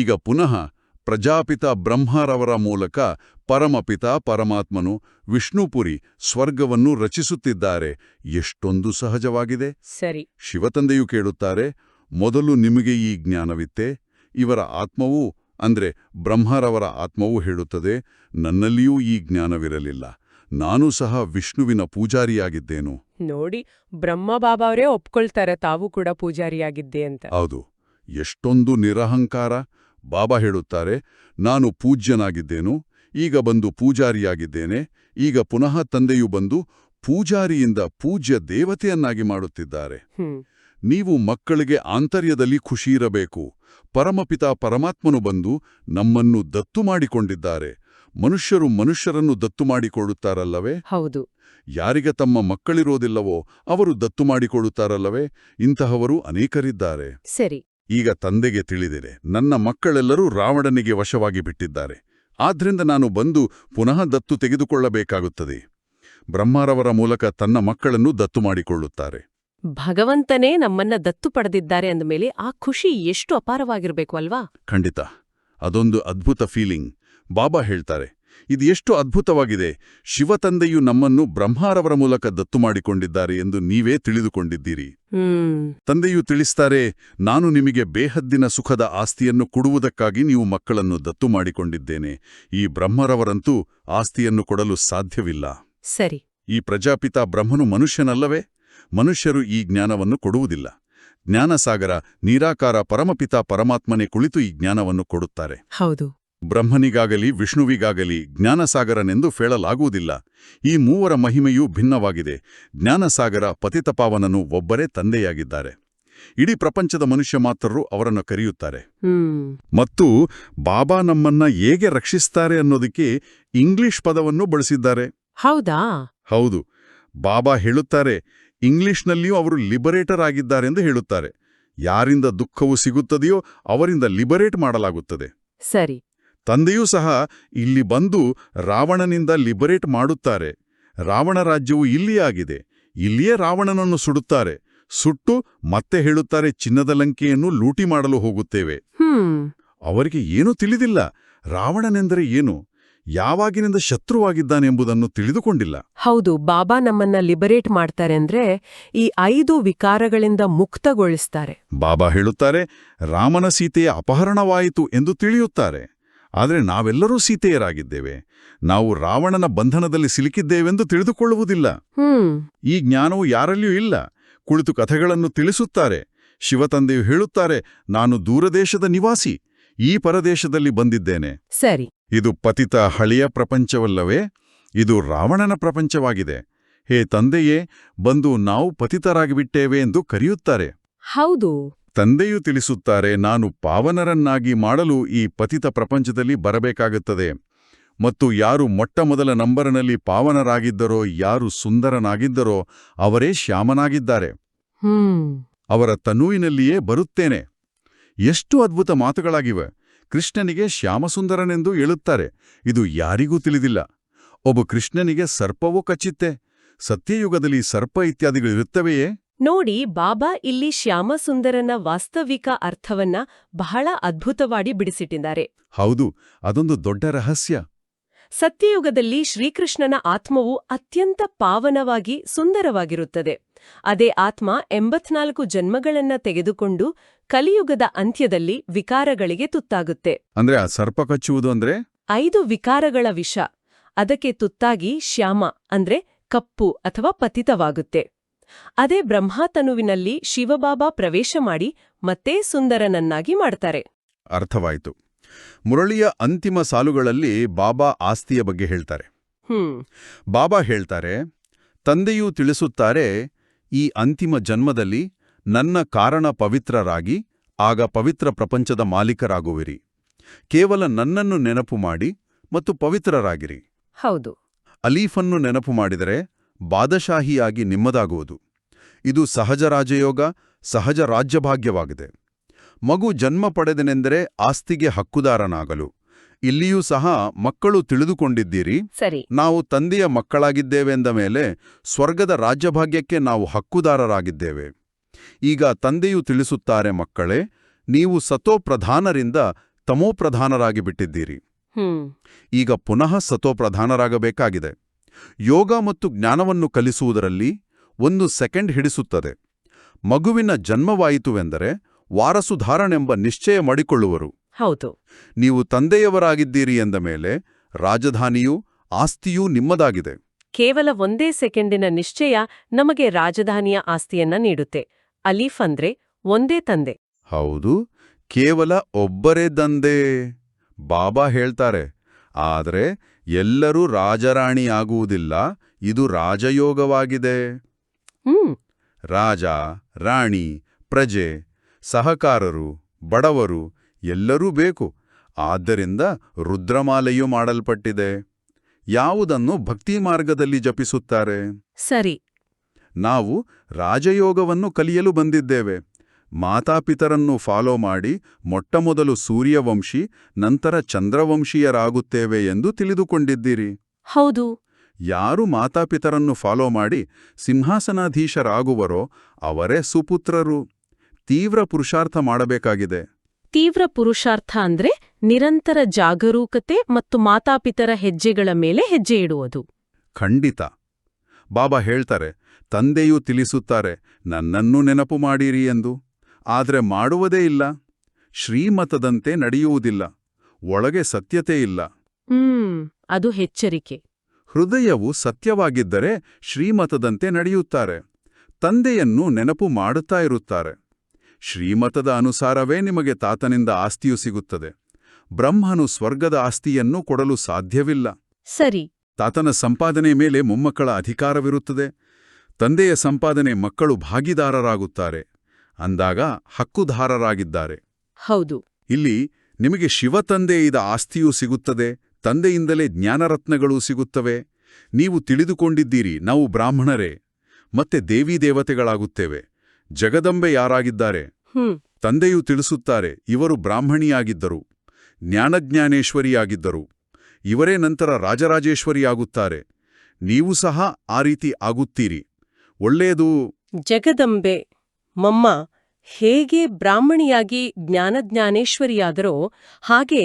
ಈಗ ಪುನಃ ಪ್ರಜಾಪಿತ ಬ್ರಹ್ಮರವರ ಮೂಲಕ ಪರಮಪಿತ ಪರಮಾತ್ಮನು ವಿಷ್ಣುಪುರಿ ಸ್ವರ್ಗವನ್ನು ರಚಿಸುತ್ತಿದ್ದಾರೆ. ಎಷ್ಟೊಂದು ಸಹಜವಾಗಿದೆ. ಸರಿ. ಶಿವತಂದೆಯು ಕೇಳುತ್ತಾರೆ, ಮೊದಲು ನಿಮಗೆ ಈ ಜ್ಞಾನವಿತ್ತೆ? ಇವರ ಆತ್ಮವೂ ಅಂದ್ರೆ ಬ್ರಹ್ಮರವರ ಆತ್ಮವೂ ಹೇಳುತ್ತದೆ, ನನ್ನಲ್ಲಿಯೂ ಈ ಜ್ಞಾನವಿರಲಿಲ್ಲ. ನಾನೂ ಸಹ ವಿಷ್ಣುವಿನ ಪೂಜಾರಿಯಾಗಿದ್ದೇನು. ನೋಡಿ, ಬ್ರಹ್ಮ ಬಾಬಾವರೇ ಒಪ್ಕೊಳ್ತಾರೆ ತಾವು ಕೂಡ ಪೂಜಾರಿಯಾಗಿದ್ದೆ ಅಂತ. ಹೌದು, ಎಷ್ಟೊಂದು ನಿರಹಂಕಾರ. ಬಾಬಾ ಹೇಳುತ್ತಾರೆ, ನಾನು ಪೂಜ್ಯನಾಗಿದ್ದೇನು, ಈಗ ಬಂದು ಪೂಜಾರಿಯಾಗಿದ್ದೇನೆ. ಈಗ ಪುನಃ ತಂದೆಯು ಬಂದು ಪೂಜಾರಿಯಿಂದ ಪೂಜ್ಯ ದೇವತೆಯನ್ನಾಗಿ ಮಾಡುತ್ತಿದ್ದಾರೆ. ನೀವು ಮಕ್ಕಳಿಗೆ ಆಂತರ್ಯದಲ್ಲಿ ಖುಷಿಯಿರಬೇಕು. ಪರಮಪಿತ ಪರಮಾತ್ಮನು ಬಂದು ನಮ್ಮನ್ನು ದತ್ತು ಮಾಡಿಕೊಂಡಿದ್ದಾರೆ. ಮನುಷ್ಯರು ಮನುಷ್ಯರನ್ನು ದತ್ತು ಮಾಡಿಕೊಳ್ಳುತ್ತಾರಲ್ಲವೇ? ಹೌದು. ಯಾರಿಗೆ ತಮ್ಮ ಮಕ್ಕಳಿರೋದಿಲ್ಲವೋ ಅವರು ದತ್ತು ಮಾಡಿಕೊಳ್ಳುತ್ತಾರಲ್ಲವೇ? ಇಂತಹವರು ಅನೇಕರಿದ್ದಾರೆ. ಸರಿ. ಈಗ ತಂದೆಗೆ ತಿಳಿದಿದೆ, ನನ್ನ ಮಕ್ಕಳೆಲ್ಲರೂ ರಾವಣನಿಗೆ ವಶವಾಗಿ ಬಿಟ್ಟಿದ್ದಾರೆ. ಆದ್ರಿಂದ ನಾನು ಬಂದು ಪುನಃ ದತ್ತು ತೆಗೆದುಕೊಳ್ಳಬೇಕಾಗುತ್ತದೆ. ಬ್ರಹ್ಮರವರ ಮೂಲಕ ತನ್ನ ಮಕ್ಕಳನ್ನು ದತ್ತು ಮಾಡಿಕೊಳ್ಳುತ್ತಾರೆ. ಭಗವಂತನೇ ನಮ್ಮನ್ನ ದತ್ತು ಪಡೆದಿದ್ದಾರೆ ಅಂದಮೇಲೆ ಆ ಖುಷಿ ಎಷ್ಟು ಅಪಾರವಾಗಿರ್ಬೇಕು ಅಲ್ವಾ? ಖಂಡಿತ, ಅದೊಂದು ಅದ್ಭುತ ಫೀಲಿಂಗ್. ಬಾಬಾ ಹೇಳ್ತಾರೆ, ಇದು ಎಷ್ಟು ಅದ್ಭುತವಾಗಿದೆ. ಶಿವತಂದೆಯು ನಮ್ಮನ್ನು ಬ್ರಹ್ಮರವರ ಮೂಲಕ ದತ್ತು ಮಾಡಿಕೊಂಡಿದ್ದಾರೆ ಎಂದು ನೀವೇ ತಿಳಿದುಕೊಂಡಿದ್ದೀರಿ. ತಂದೆಯು ತಿಳಿಸ್ತಾರೆ, ನಾನು ನಿಮಗೆ ಬೇಹದ್ದಿನ ಸುಖದ ಆಸ್ತಿಯನ್ನು ಕೊಡುವುದಕ್ಕಾಗಿ ನೀವು ಮಕ್ಕಳನ್ನು ದತ್ತು ಮಾಡಿಕೊಂಡಿದ್ದೇನೆ. ಈ ಬ್ರಹ್ಮರವರಂತೂ ಆಸ್ತಿಯನ್ನು ಕೊಡಲು ಸಾಧ್ಯವಿಲ್ಲ. ಸರಿ. ಈ ಪ್ರಜಾಪಿತ ಬ್ರಹ್ಮನು ಮನುಷ್ಯನಲ್ಲವೇ? ಮನುಷ್ಯರು ಈ ಜ್ಞಾನವನ್ನು ಕೊಡುವುದಿಲ್ಲ. ಜ್ಞಾನಸಾಗರ ನಿರಾಕಾರ ಪರಮಪಿತ ಪರಮಾತ್ಮನೇ ಕುಳಿತು ಈ ಜ್ಞಾನವನ್ನು ಕೊಡುತ್ತಾರೆ. ಹೌದು. ಬ್ರಹ್ಮನಿಗಾಗಲಿ ವಿಷ್ಣುವಿಗಾಗಲಿ ಜ್ಞಾನಸಾಗರನೆಂದು ಹೇಳಲಾಗುವುದಿಲ್ಲ. ಈ ಮೂವರ ಮಹಿಮೆಯೂ ಭಿನ್ನವಾಗಿದೆ. ಜ್ಞಾನಸಾಗರ ಪತಿತಪಾವನನು ಒಬ್ಬರೇ ತಂದೆಯಾಗಿದ್ದಾರೆ. ಇಡೀ ಪ್ರಪಂಚದ ಮನುಷ್ಯ ಮಾತ್ರರು ಅವರನ್ನು ಕರೆಯುತ್ತಾರೆ. ಮತ್ತು ಬಾಬಾ ನಮ್ಮನ್ನ ಹೇಗೆ ರಕ್ಷಿಸ್ತಾರೆ ಅನ್ನೋದಕ್ಕೆ ಇಂಗ್ಲಿಷ್ ಪದವನ್ನು ಬಳಸಿದ್ದಾರೆ. ಹೌದಾ? ಹೌದು. ಬಾಬಾ ಹೇಳುತ್ತಾರೆ, ಇಂಗ್ಲಿಷ್ನಲ್ಲಿಯೂ ಅವರು ಲಿಬರೇಟರ್ ಆಗಿದ್ದಾರೆಂದು ಹೇಳುತ್ತಾರೆ. ಯಾರಿಂದ ದುಃಖವು ಸಿಗುತ್ತದೆಯೋ ಅವರಿಂದ ಲಿಬರೇಟ್ ಮಾಡಲಾಗುತ್ತದೆ. ಸರಿ. ತಂದೆಯೂ ಸಹ ಇಲ್ಲಿ ಬಂದು ರಾವಣನಿಂದ ಲಿಬರೇಟ್ ಮಾಡುತ್ತಾರೆ. ರಾವಣ ರಾಜ್ಯವು ಇಲ್ಲಿಯೇ ಆಗಿದೆ. ಇಲ್ಲಿಯೇ ರಾವಣನನ್ನು ಸುಡುತ್ತಾರೆ. ಸುಟ್ಟು ಮತ್ತೆ ಹೇಳುತ್ತಾರೆ, ಚಿನ್ನದ ಲಂಕೆಯನ್ನು ಲೂಟಿ ಮಾಡಲು ಹೋಗುತ್ತೇವೆ. ಅವರಿಗೆ ಏನೂ ತಿಳಿದಿಲ್ಲ. ರಾವಣನೆಂದರೆ ಏನು, ಯಾವಾಗಿನಿಂದ ಶತ್ರುವಾಗಿದ್ದಾನೆಂಬುದನ್ನು ತಿಳಿದುಕೊಂಡಿಲ್ಲ. ಹೌದು. ಬಾಬಾ ನಮ್ಮನ್ನ ಲಿಬರೇಟ್ ಮಾಡ್ತಾರೆ ಅಂದ್ರೆ ಈ 5 ವಿಕಾರಗಳಿಂದ ಮುಕ್ತಗೊಳಿಸ್ತಾರೆ. ಬಾಬಾ ಹೇಳುತ್ತಾರೆ, ರಾಮನ ಸೀತೆಯ ಅಪಹರಣವಾಯಿತು ಎಂದು ತಿಳಿಯುತ್ತಾರೆ. ಆದರೆ ನಾವೆಲ್ಲರೂ ಸೀತೆಯರಾಗಿದ್ದೇವೆ. ನಾವು ರಾವಣನ ಬಂಧನದಲ್ಲಿ ಸಿಲುಕಿದ್ದೇವೆಂದು ತಿಳಿದುಕೊಳ್ಳುವುದಿಲ್ಲ. ಈ ಜ್ಞಾನವು ಯಾರಲ್ಲಿಯೂ ಇಲ್ಲ. ಕುಳಿತು ಕಥೆಗಳನ್ನು ತಿಳಿಸುತ್ತಾರೆ. ಶಿವತಂದೆಯು ಹೇಳುತ್ತಾರೆ, ನಾನು ದೂರದೇಶದ ನಿವಾಸಿ, ಈ ಪರದೇಶದಲ್ಲಿ ಬಂದಿದ್ದೇನೆ. ಸರಿ. ಇದು ಪತಿತ ಹಳೆಯ ಪ್ರಪಂಚವಲ್ಲವೇ? ಇದು ರಾವಣನ ಪ್ರಪಂಚವಾಗಿದೆ. ಹೇ ತಂದೆಯೇ, ಬಂದು ನಾವು ಪತಿತರಾಗಿಬಿಟ್ಟೇವೆ ಎಂದು ಕರೆಯುತ್ತಾರೆ. ಹೌದು. ತಂದೆಯು ತಿಳಿಸುತ್ತಾರೆ, ನಾನು ಪಾವನರನ್ನಾಗಿ ಮಾಡಲು ಈ ಪತಿತ ಪ್ರಪಂಚದಲ್ಲಿ ಬರಬೇಕಾಗುತ್ತದೆ. ಮತ್ತು ಯಾರು ಮೊಟ್ಟಮೊದಲ ನಂಬರಿನಲ್ಲಿ ಪಾವನರಾಗಿದ್ದರೋ, ಯಾರು ಸುಂದರನಾಗಿದ್ದರೋ ಅವರೇ ಶ್ಯಾಮನಾಗಿದ್ದಾರೆ. ಅವರ ತನುವಿನಲ್ಲಿಯೇ ಬರುತ್ತೇನೆ. ಎಷ್ಟು ಅದ್ಭುತ ಮಾತುಗಳಾಗಿವೆ. ಕೃಷ್ಣನಿಗೆ ಶ್ಯಾಮಸುಂದರನೆಂದು ಹೇಳುತ್ತಾರೆ. ಇದು ಯಾರಿಗೂ ತಿಳಿದಿಲ್ಲ. ಒಬ್ಬ ಕೃಷ್ಣನಿಗೆ ಸರ್ಪವೂ ಕಚ್ಚಿತ್ತೆ. ಸತ್ಯಯುಗದಲ್ಲಿ ಸರ್ಪ ಇತ್ಯಾದಿಗಳಿರುತ್ತವೆಯೇ? ನೋಡಿ, ಬಾಬಾ ಇಲ್ಲಿ ಶ್ಯಾಮಸುಂದರನ ವಾಸ್ತವಿಕ ಅರ್ಥವನ್ನ ಬಹಳ ಅದ್ಭುತವಾಗಿ ಬಿಡಿಸಿಟ್ಟಿದ್ದಾರೆ. ಹೌದು, ಅದೊಂದು ದೊಡ್ಡ ರಹಸ್ಯ. ಸತ್ಯಯುಗದಲ್ಲಿ ಶ್ರೀಕೃಷ್ಣನ ಆತ್ಮವು ಅತ್ಯಂತ ಪಾವನವಾಗಿ ಸುಂದರವಾಗಿರುತ್ತದೆ. ಅದೇ ಆತ್ಮ 84 ಜನ್ಮಗಳನ್ನ ತೆಗೆದುಕೊಂಡು ಕಲಿಯುಗದ ಅಂತ್ಯದಲ್ಲಿ ವಿಕಾರಗಳಿಗೆ ತುತ್ತಾಗುತ್ತೆ. ಅಂದ್ರೆ ಆ ಸರ್ಪ ಕಚ್ಚುವುದು ಅಂದ್ರೆ 5 ವಿಕಾರಗಳ ವಿಷ. ಅದಕ್ಕೆ ತುತ್ತಾಗಿ ಶ್ಯಾಮ ಅಂದ್ರೆ ಕಪ್ಪು ಅಥವಾ ಪತಿತವಾಗುತ್ತೆ. ಅದೇ ಬ್ರಹ್ಮತನುವಿನಲ್ಲಿ ಶಿವಬಾಬಾ ಪ್ರವೇಶ ಮಾಡಿ ಮತ್ತೆ ಸುಂದರನನ್ನಾಗಿ ಮಾಡ್ತಾರೆ. ಅರ್ಥವಾಯಿತು. ಮುರಳಿಯ ಅಂತಿಮ ಸಾಲುಗಳಲ್ಲಿ ಬಾಬಾ ಆಸ್ತಿಯ ಬಗ್ಗೆ ಹೇಳ್ತಾರೆ. ಬಾಬಾ ಹೇಳ್ತಾರೆ, ತಂದೆಯೂ ತಿಳಿಸುತ್ತಾರೆ, ಈ ಅಂತಿಮ ಜನ್ಮದಲ್ಲಿ ನನ್ನ ಕಾರಣ ಪವಿತ್ರರಾಗಿ ಆಗ ಪವಿತ್ರ ಪ್ರಪಂಚದ ಮಾಲೀಕರಾಗುವಿರಿ. ಕೇವಲ ನನ್ನನ್ನು ನೆನಪು ಮಾಡಿ ಮತ್ತು ಪವಿತ್ರರಾಗಿರಿ. ಹೌದು. ಅಲೀಫನ್ನು ನೆನಪು ಮಾಡಿದರೆ ಬಾದಶಾಹಿಯಾಗಿ ನಿಮ್ಮದಾಗುವುದು. ಇದು ಸಹಜ ರಾಜಯೋಗ, ಸಹಜ ರಾಜ್ಯಭಾಗ್ಯವಾಗಿದೆ. ಮಗು ಜನ್ಮ ಪಡೆದನೆಂದರೆ ಆಸ್ತಿಗೆ ಹಕ್ಕುದಾರನಾಗಲು. ಇಲ್ಲಿಯೂ ಸಹ ಮಕ್ಕಳು ತಿಳಿದುಕೊಂಡಿದ್ದೀರಿ, ಸರಿ, ನಾವು ತಂದೆಯ ಮಕ್ಕಳಾಗಿದ್ದೇವೆಂದ ಮೇಲೆ ಸ್ವರ್ಗದ ರಾಜ್ಯಭಾಗ್ಯಕ್ಕೆ ನಾವು ಹಕ್ಕುದಾರರಾಗಿದ್ದೇವೆ. ಈಗ ತಂದೆಯು ತಿಳಿಸುತ್ತಾರೆ, ಮಕ್ಕಳೇ, ನೀವು ಸತೋಪ್ರಧಾನರಿಂದ ತಮೋಪ್ರಧಾನರಾಗಿ ಬಿಟ್ಟಿದ್ದೀರಿ. ಈಗ ಪುನಃ ಸತೋಪ್ರಧಾನರಾಗಬೇಕಾಗಿದೆ. ಯೋಗ ಮತ್ತು ಜ್ಞಾನವನ್ನು ಕಲಿಸುವುದರಲ್ಲಿ 1 ಸೆಕೆಂಡ್ ಹಿಡಿಸುತ್ತದೆ. ಮಗುವಿನ ಜನ್ಮವಾಯಿತುವೆಂದರೆ ವಾರಸುದಾರನೆಂಬ ನಿಶ್ಚಯ ಮಾಡಿಕೊಳ್ಳುವರು. ಹೌದು. ನೀವು ತಂದೆಯವರಾಗಿದ್ದೀರಿ ಎಂದ ಮೇಲೆ ರಾಜಧಾನಿಯೂ ಆಸ್ತಿಯೂ ನಿಮ್ಮದಾಗಿದೆ. ಕೇವಲ 1 ಸೆಕೆಂಡಿನ ನಿಶ್ಚಯ ನಮಗೆ ರಾಜಧಾನಿಯ ಆಸ್ತಿಯನ್ನ ನೀಡುತ್ತೆ. ಅಲೀಫ್ ಅಂದ್ರೆ ಒಂದೇ ತಂದೆ. ಹೌದು, ಕೇವಲ ಒಬ್ಬರೇ ತಂದೆ. ಬಾಬಾ ಹೇಳ್ತಾರೆ, ಆದರೆ ಎಲ್ಲರೂ ರಾಜರಾಣಿಯಾಗುವುದಿಲ್ಲ, ಇದು ರಾಜಯೋಗವಾಗಿದೆ. ರಾಜ, ರಾಣಿ, ಪ್ರಜೆ, ಸಹಕಾರರು, ಬಡವರು ಎಲ್ಲರೂ ಬೇಕು. ಆದ್ದರಿಂದ ರುದ್ರಮಾಲೆಯೂ ಮಾಡಲ್ಪಟ್ಟಿದೆ. ಯಾವುದನ್ನು ಭಕ್ತಿ ಮಾರ್ಗದಲ್ಲಿ ಜಪಿಸುತ್ತಾರೆ. ಸರಿ, ನಾವು ರಾಜಯೋಗವನ್ನು ಕಲಿಯಲು ಬಂದಿದ್ದೇವೆ. ಮಾತಾಪಿತರನ್ನು ಫಾಲೋ ಮಾಡಿ ಮೊಟ್ಟಮೊದಲು ಸೂರ್ಯವಂಶಿ, ನಂತರ ಚಂದ್ರವಂಶೀಯರಾಗುತ್ತೇವೆ ಎಂದು ತಿಳಿದುಕೊಂಡಿದ್ದೀರಿ. ಹೌದು. ಯಾರು ಮಾತಾಪಿತರನ್ನು ಫಾಲೋ ಮಾಡಿ ಸಿಂಹಾಸನಾಧೀಶರಾಗುವರೋ ಅವರೇ ಸುಪುತ್ರರು. ತೀವ್ರ ಪುರುಷಾರ್ಥ ಮಾಡಬೇಕಾಗಿದೆ. ತೀವ್ರ ಪುರುಷಾರ್ಥ ಅಂದ್ರೆ ನಿರಂತರ ಜಾಗರೂಕತೆ ಮತ್ತು ಮಾತಾಪಿತರ ಹೆಜ್ಜೆಗಳ ಮೇಲೆ ಹೆಜ್ಜೆ ಇಡುವುದು. ಖಂಡಿತ. ಬಾಬಾ ಹೇಳ್ತಾರೆ, ತಂದೆಯೂ ತಿಳಿಸುತ್ತಾರೆ, ನನ್ನನ್ನೂ ನೆನಪು ಮಾಡಿರಿ ಎಂದು. ಆದರೆ ಮಾಡುವುದೇ ಇಲ್ಲ. ಶ್ರೀಮತದಂತೆ ನಡೆಯುವುದಿಲ್ಲ. ಒಳಗೆ ಸತ್ಯತೆ ಇಲ್ಲ. ಅದು ಎಚ್ಚರಿಕೆ. ಹೃದಯವು ಸತ್ಯವಾಗಿದ್ದರೆ ಶ್ರೀಮತದಂತೆ ನಡೆಯುತ್ತಾರೆ. ತಂದೆಯನ್ನು ನೆನಪು ಮಾಡುತ್ತಾ ಇರುತ್ತಾರೆ. ಶ್ರೀಮತದ ಅನುಸಾರವೇ ನಿಮಗೆ ತಾತನಿಂದ ಆಸ್ತಿಯು ಸಿಗುತ್ತದೆ. ಬ್ರಹ್ಮನು ಸ್ವರ್ಗದ ಆಸ್ತಿಯನ್ನು ಕೊಡಲು ಸಾಧ್ಯವಿಲ್ಲ. ಸರಿ. ತಾತನ ಸಂಪಾದನೆ ಮೇಲೆ ಮೊಮ್ಮಕ್ಕಳ ಅಧಿಕಾರವಿರುತ್ತದೆ. ತಂದೆಯ ಸಂಪಾದನೆ ಮಕ್ಕಳು ಭಾಗಿದಾರರಾಗುತ್ತಾರೆ. ಅಂದಾಗ ಹಕ್ಕುದಾರರಾಗಿದ್ದಾರೆ. ಹೌದು. ಇಲ್ಲಿ ನಿಮಗೆ ಶಿವತಂದೆಯಿದ ಆಸ್ತಿಯೂ ಸಿಗುತ್ತದೆ, ತಂದೆಯಿಂದಲೇ ಜ್ಞಾನರತ್ನಗಳೂ ಸಿಗುತ್ತವೆ. ನೀವು ತಿಳಿದುಕೊಂಡಿದ್ದೀರಿ, ನಾವು ಬ್ರಾಹ್ಮಣರೇ ಮತ್ತೆ ದೇವೀದೇವತೆಗಳಾಗುತ್ತೇವೆ. ಜಗದಂಬೆ ಯಾರಾಗಿದ್ದಾರೆ? ತಂದೆಯು ತಿಳಿಸುತ್ತಾರೆ, ಇವರು ಬ್ರಾಹ್ಮಣಿಯಾಗಿದ್ದರು, ಜ್ಞಾನಜ್ಞಾನೇಶ್ವರಿಯಾಗಿದ್ದರು. ಇವರೇ ನಂತರ ರಾಜರಾಜೇಶ್ವರಿಯಾಗುತ್ತಾರೆ. ನೀವು ಸಹ ಆ ರೀತಿ ಆಗುತ್ತೀರಿ. ಒಳ್ಳೆಯದು. ಜಗದಂಬೆ ಮಮ್ಮ ಹೇಗೆ ಬ್ರಾಹ್ಮಣಿಯಾಗಿ ಜ್ಞಾನಜ್ಞಾನೇಶ್ವರಿಯಾದರೋ ಹಾಗೆ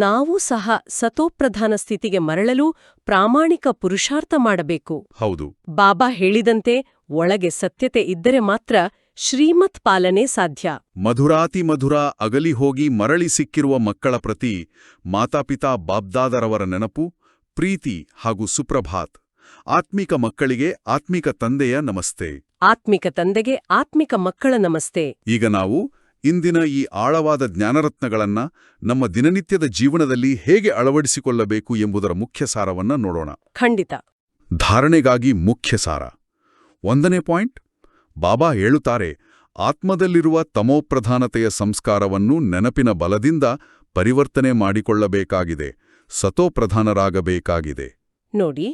ನಾವು ಸಹ ಸತೋಪ್ರಧಾನ ಸ್ಥಿತಿಗೆ ಮರಳಲು ಪ್ರಾಮಾಣಿಕ ಪುರುಷಾರ್ಥ ಮಾಡಬೇಕು. ಹೌದು. ಬಾಬಾ ಹೇಳಿದಂತೆ ಒಳಗೆ ಸತ್ಯತೆ ಇದ್ದರೆ ಮಾತ್ರ ಶ್ರೀಮತ್ ಪಾಲನೆ ಸಾಧ್ಯ. ಮಧುರಾತಿ ಮಧುರ ಅಗಲಿ ಹೋಗಿ ಮರಳಿ ಸಿಕ್ಕಿರುವ ಮಕ್ಕಳ ಪ್ರತಿ ಮಾತಾಪಿತಾ ಬಾಬ್ದಾದರವರ ನೆನಪು, ಪ್ರೀತಿ ಹಾಗೂ ಸುಪ್ರಭಾತ್. ಆತ್ಮಿಕ ಮಕ್ಕಳಿಗೆ ಆತ್ಮಿಕ ತಂದೆಯ ನಮಸ್ತೆ. ಆತ್ಮಿಕ ತಂದೆಗೆ ಆತ್ಮಿಕ ಮಕ್ಕಳ ನಮಸ್ತೆ. ಈಗ ನಾವು ಇಂದಿನ ಈ ಆಳವಾದ ಜ್ಞಾನರತ್ನಗಳನ್ನ ನಮ್ಮ ದಿನನಿತ್ಯದ ಜೀವನದಲ್ಲಿ ಹೇಗೆ ಅಳವಡಿಸಿಕೊಳ್ಳಬೇಕು ಎಂಬುದರ ಮುಖ್ಯ ಸಾರವನ್ನ ನೋಡೋಣ. ಖಂಡಿತ. ಧಾರಣೆಗಾಗಿ ಮುಖ್ಯ ಸಾರ. 1ನೇ ಪಾಯಿಂಟ್, ಬಾಬಾ ಹೇಳುತ್ತಾರೆ, ಆತ್ಮದಲ್ಲಿರುವ ತಮೋಪ್ರಧಾನತೆಯ ಸಂಸ್ಕಾರವನ್ನು ನೆನಪಿನ ಬಲದಿಂದ ಪರಿವರ್ತನೆ ಮಾಡಿಕೊಳ್ಳಬೇಕಾಗಿದೆ, ಸತೋಪ್ರಧಾನರಾಗಬೇಕಾಗಿದೆ. ನೋಡಿ,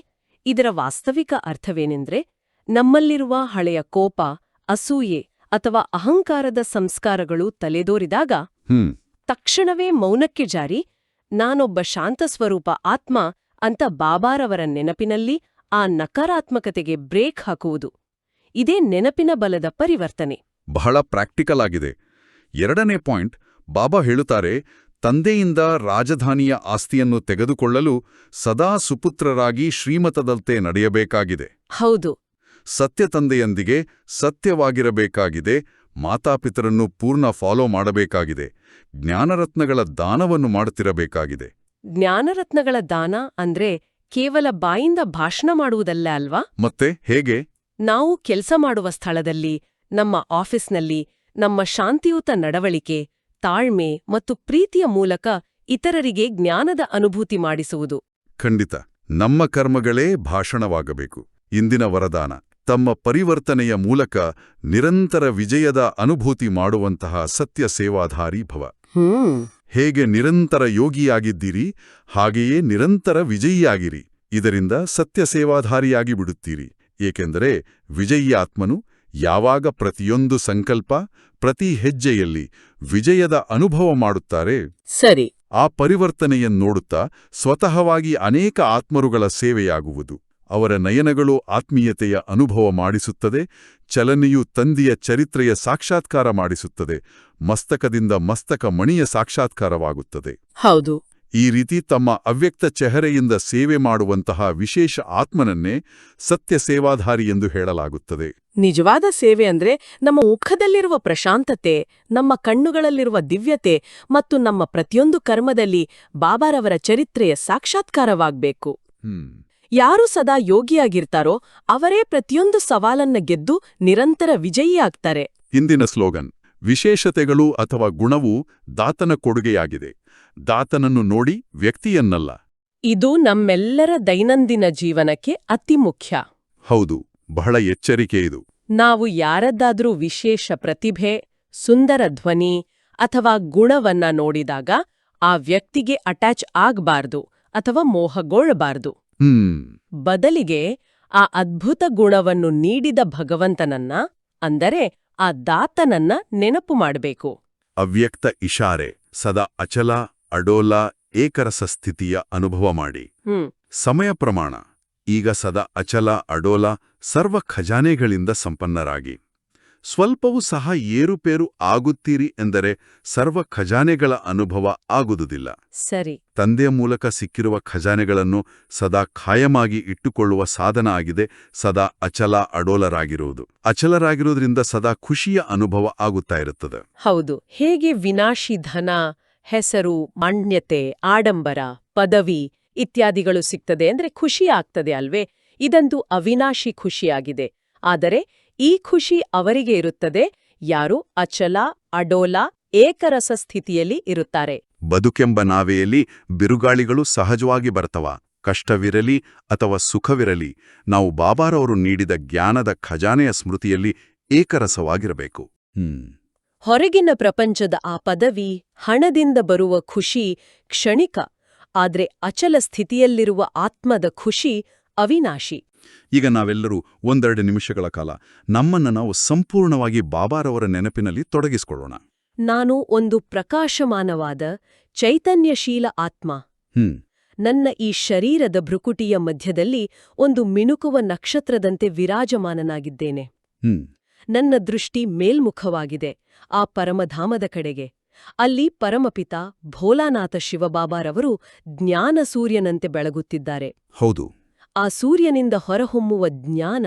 ಇದರ ವಾಸ್ತವಿಕ ಅರ್ಥವೇನೆಂದ್ರೆ ನಮ್ಮಲ್ಲಿರುವ ಹಳೆಯ ಕೋಪ, ಅಸೂಯೆ ಅಥವಾ ಅಹಂಕಾರದ ಸಂಸ್ಕಾರಗಳು ತಲೆದೋರಿದಾಗ ತಕ್ಷಣವೇ ಮೌನಕ್ಕೆ ಜಾರಿ ನಾನೊಬ್ಬ ಶಾಂತಸ್ವರೂಪ ಆತ್ಮ ಅಂತ ಬಾಬಾರವರ ನೆನಪಿನಲ್ಲಿ ಆ ನಕಾರಾತ್ಮಕತೆಗೆ ಬ್ರೇಕ್ ಹಾಕುವುದು. ಇದೇ ನೆನಪಿನ ಬಲದ ಪರಿವರ್ತನೆ. ಬಹಳ ಪ್ರಾಕ್ಟಿಕಲ್ ಆಗಿದೆ. 2ನೇ ಪಾಯಿಂಟ್, ಬಾಬಾ ಹೇಳುತ್ತಾರೆ, ತಂದೆಯಿಂದ ರಾಜಧಾನಿಯ ಆಸ್ತಿಯನ್ನು ತೆಗೆದುಕೊಳ್ಳಲು ಸದಾ ಸುಪುತ್ರರಾಗಿ ಶ್ರೀಮತದಂತೆ ನಡೆಯಬೇಕಾಗಿದೆ. ಹೌದು. ಸತ್ಯ ತಂದೆಯೊಂದಿಗೆ ಸತ್ಯವಾಗಿರಬೇಕಾಗಿದೆ. ಮಾತಾಪಿತರನ್ನು ಪೂರ್ಣ ಫಾಲೋ ಮಾಡಬೇಕಾಗಿದೆ. ಜ್ಞಾನರತ್ನಗಳ ದಾನವನ್ನು ಮಾಡುತ್ತಿರಬೇಕಾಗಿದೆ. ಜ್ಞಾನರತ್ನಗಳ ದಾನ ಅಂದ್ರೆ ಕೇವಲ ಬಾಯಿಂದ ಭಾಷಣ ಮಾಡುವುದಲ್ಲ ಅಲ್ವಾ? ಮತ್ತೆ ಹೇಗೆ? ನಾವು ಕೆಲಸ ಮಾಡುವ ಸ್ಥಳದಲ್ಲಿ, ನಮ್ಮ ಆಫೀಸ್ನಲ್ಲಿ, ನಮ್ಮ ಶಾಂತಿಯುತ ನಡವಳಿಕೆ, ತಾಳ್ಮೆ ಮತ್ತು ಪ್ರೀತಿಯ ಮೂಲಕ ಇತರರಿಗೆ ಜ್ಞಾನದ ಅನುಭೂತಿ ಮಾಡಿಸುವುದು. ಖಂಡಿತ ನಮ್ಮ ಕರ್ಮಗಳೇ ಭಾಷಣವಾಗಬೇಕು. ಇಂದಿನ ವರದಾನ ತಮ್ಮ ಪರಿವರ್ತನೆಯ ಮೂಲಕ ನಿರಂತರ ವಿಜಯದ ಅನುಭೂತಿ ಮಾಡುವಂತಹ ಸತ್ಯ ಸೇವಾಧಾರಿ ಭವ. ಹೇಗೆ ನಿರಂತರ ಯೋಗಿಯಾಗಿದ್ದೀರಿ, ಹಾಗೆಯೇ ನಿರಂತರ ವಿಜಯಿಯಾಗಿರಿ. ಇದರಿಂದ ಸತ್ಯ ಸೇವಾಧಾರಿಯಾಗಿ ಬಿಡುತ್ತೀರಿ. ಏಕೆಂದರೆ ವಿಜಯೀ ಆತ್ಮನು ಯಾವಾಗ ಪ್ರತಿಯೊಂದು ಸಂಕಲ್ಪ, ಪ್ರತಿ ಹೆಜ್ಜೆಯಲ್ಲಿ ವಿಜಯದ ಅನುಭವ ಮಾಡುತ್ತಾರೆ, ಸರಿ, ಆ ಪರಿವರ್ತನೆಯನ್ನೋಡುತ್ತಾ ಸ್ವತಃವಾಗಿ ಅನೇಕ ಆತ್ಮರುಗಳ ಸೇವೆಯಾಗುವುದು. ಅವರ ನಯನಗಳು ಆತ್ಮೀಯತೆಯ ಅನುಭವ ಮಾಡಿಸುತ್ತದೆ, ಚಲನೆಯು ತಂದೆಯ ಚರಿತ್ರೆಯ ಸಾಕ್ಷಾತ್ಕಾರ ಮಾಡಿಸುತ್ತದೆ, ಮಸ್ತಕದಿಂದ ಮಸ್ತಕ ಮಣಿಯ ಸಾಕ್ಷಾತ್ಕಾರವಾಗುತ್ತದೆ. ಹೌದು. ಈ ರೀತಿ ತಮ್ಮ ಅವ್ಯಕ್ತ ಚೆಹರೆಯಿಂದ ಸೇವೆ ಮಾಡುವಂತಹ ವಿಶೇಷ ಆತ್ಮನನ್ನೇ ಸತ್ಯ ಸೇವಾಧಾರಿ ಎಂದು ಹೇಳಲಾಗುತ್ತದೆ. ನಿಜವಾದ ಸೇವೆ ಅಂದ್ರೆ ನಮ್ಮ ಮುಖದಲ್ಲಿರುವ ಪ್ರಶಾಂತತೆ, ನಮ್ಮ ಕಣ್ಣುಗಳಲ್ಲಿರುವ ದಿವ್ಯತೆ ಮತ್ತು ನಮ್ಮ ಪ್ರತಿಯೊಂದು ಕರ್ಮದಲ್ಲಿ ಬಾಬಾರವರ ಚರಿತ್ರೆಯ ಸಾಕ್ಷಾತ್ಕಾರವಾಗಬೇಕು. ಯಾರು ಸದಾ ಯೋಗಿಯಾಗಿರ್ತಾರೋ ಅವರೇ ಪ್ರತಿಯೊಂದು ಸವಾಲನ್ನ ಗೆದ್ದು ನಿರಂತರ ವಿಜಯಿಯಾಗ್ತಾರೆ. ಹಿಂದಿನ ಸ್ಲೋಗನ್ ವಿಶೇಷತೆಗಳು ಅಥವಾ ಗುಣವು ದಾತನ ಕೊಡುಗೆಯಾಗಿದೆ, ದಾತನನ್ನು ನೋಡಿ ವ್ಯಕ್ತಿಯನ್ನಲ್ಲ. ಇದು ನಮ್ಮೆಲ್ಲರ ದೈನಂದಿನ ಜೀವನಕ್ಕೆ ಅತಿ ಮುಖ್ಯ. ಹೌದು, ಬಹಳ ಎಚ್ಚರಿಕೆ ಇದು. ನಾವು ಯಾರದ್ದಾದ್ರೂ ವಿಶೇಷ ಪ್ರತಿಭೆ, ಸುಂದರ ಧ್ವನಿ ಅಥವಾ ಗುಣವನ್ನ ನೋಡಿದಾಗ ಆ ವ್ಯಕ್ತಿಗೆ ಅಟ್ಯಾಚ್ ಆಗ್ಬಾರ್ದು ಅಥವಾ ಮೋಹಗೊಳ್ಳಬಾರ್ದು. ಬದಲಿಗೆ ಆ ಅದ್ಭುತ ಗುಣವನ್ನು ನೀಡಿದ ಭಗವಂತನನ್ನ, ಅಂದರೆ ಆ ದಾತನನ್ನ ನೆನಪು ಮಾಡಬೇಕು. ಅವ್ಯಕ್ತ ಇಶಾರೆ, ಸದಾ ಅಚಲ, ಅಡೋಲ, ಏಕರಸ ಸ್ಥಿತಿಯ ಅನುಭವ ಮಾಡಿ. ಸಮಯ ಪ್ರಮಾಣ, ಈಗ ಸದಾ ಅಚಲ, ಅಡೋಲ, ಸರ್ವ ಖಜಾನೆಗಳಿಂದ ಸಂಪನ್ನರಾಗಿ. ಸ್ವಲ್ಪವೂ ಸಹ ಏರುಪೇರು ಆಗುತ್ತೀರಿ ಎಂದರೆ ಸರ್ವ ಖಜಾನೆಗಳ ಅನುಭವ ಆಗುವುದಿಲ್ಲ. ಸರಿ. ತಂದೆಯ ಮೂಲಕ ಸಿಕ್ಕಿರುವ ಖಜಾನೆಗಳನ್ನು ಸದಾ ಖಾಯಮಾಗಿ ಇಟ್ಟುಕೊಳ್ಳುವ ಸಾಧನ ಆಗಿದೆ ಸದಾ ಅಚಲ, ಅಡೋಲರಾಗಿರುವುದು. ಅಚಲರಾಗಿರುವುದರಿಂದ ಸದಾ ಖುಷಿಯ ಅನುಭವ ಆಗುತ್ತಾ ಇರುತ್ತದೆ. ಹೌದು. ಹೇಗೆ ವಿನಾಶಿ ಧನ, ಹೆಸರು, ಮಾನ್ಯತೆ, ಆಡಂಬರ, ಪದವಿ ಇತ್ಯಾದಿಗಳು ಸಿಗ್ತದೆ ಅಂದ್ರೆ ಖುಷಿ ಆಗ್ತದೆ ಅಲ್ವೇ? ಇದಂತೂ ಅವಿನಾಶಿ ಖುಷಿಯಾಗಿದೆ. ಆದರೆ ಈ ಖುಷಿ ಅವರಿಗೆ ಇರುತ್ತದೆ ಯಾರು ಅಚಲ, ಅಡೋಲ, ಏಕರಸ ಸ್ಥಿತಿಯಲ್ಲಿ ಇರುತ್ತಾರೆ. ಬದುಕೆಂಬ ನಾವೆಯಲ್ಲಿ ಬಿರುಗಾಳಿಗಳು ಸಹಜವಾಗಿ ಬರ್ತವ. ಕಷ್ಟವಿರಲಿ ಅಥವಾ ಸುಖವಿರಲಿ, ನಾವು ಬಾಬಾರವರು ನೀಡಿದ ಜ್ಞಾನದ ಖಜಾನೆಯ ಸ್ಮೃತಿಯಲ್ಲಿ ಏಕರಸವಾಗಿರಬೇಕು. ಹೊರಗಿನ ಪ್ರಪಂಚದ ಆ ಪದವಿ, ಹಣದಿಂದ ಬರುವ ಖುಷಿ ಕ್ಷಣಿಕ, ಆದ್ರೆ ಅಚಲ ಸ್ಥಿತಿಯಲ್ಲಿರುವ ಆತ್ಮದ ಖುಷಿ ಅವಿನಾಶಿ. ಈಗ ನಾವೆಲ್ಲರೂ 1-2 ನಿಮಿಷಗಳ ಕಾಲ ನಮ್ಮನ್ನು ನಾವು ಸಂಪೂರ್ಣವಾಗಿ ಬಾಬಾರವರ ನೆನಪಿನಲ್ಲಿ ತೊಡಗಿಸಿಕೊಳ್ಳೋಣ. ನಾನು ಒಂದು ಪ್ರಕಾಶಮಾನವಾದ ಚೈತನ್ಯಶೀಲ ಆತ್ಮ. ನನ್ನ ಈ ಶರೀರದ ಭ್ರುಕುಟಿಯ ಮಧ್ಯದಲ್ಲಿ ಒಂದು ಮಿಣುಕುವ ನಕ್ಷತ್ರದಂತೆ ವಿರಾಜಮಾನನಾಗಿದ್ದೇನೆ. ನನ್ನ ದೃಷ್ಟಿ ಮೇಲ್ಮುಖವಾಗಿದೆ ಆ ಪರಮಧಾಮದ ಕಡೆಗೆ. ಅಲ್ಲಿ ಪರಮಪಿತ ಭೋಲಾನಾಥ ಶಿವಬಾಬಾರವರು ಜ್ಞಾನ ಸೂರ್ಯನಂತೆ ಬೆಳಗುತ್ತಿದ್ದಾರೆ. ಹೌದು. ಆ ಸೂರ್ಯನಿಂದ ಹೊರಹೊಮ್ಮುವ ಜ್ಞಾನ,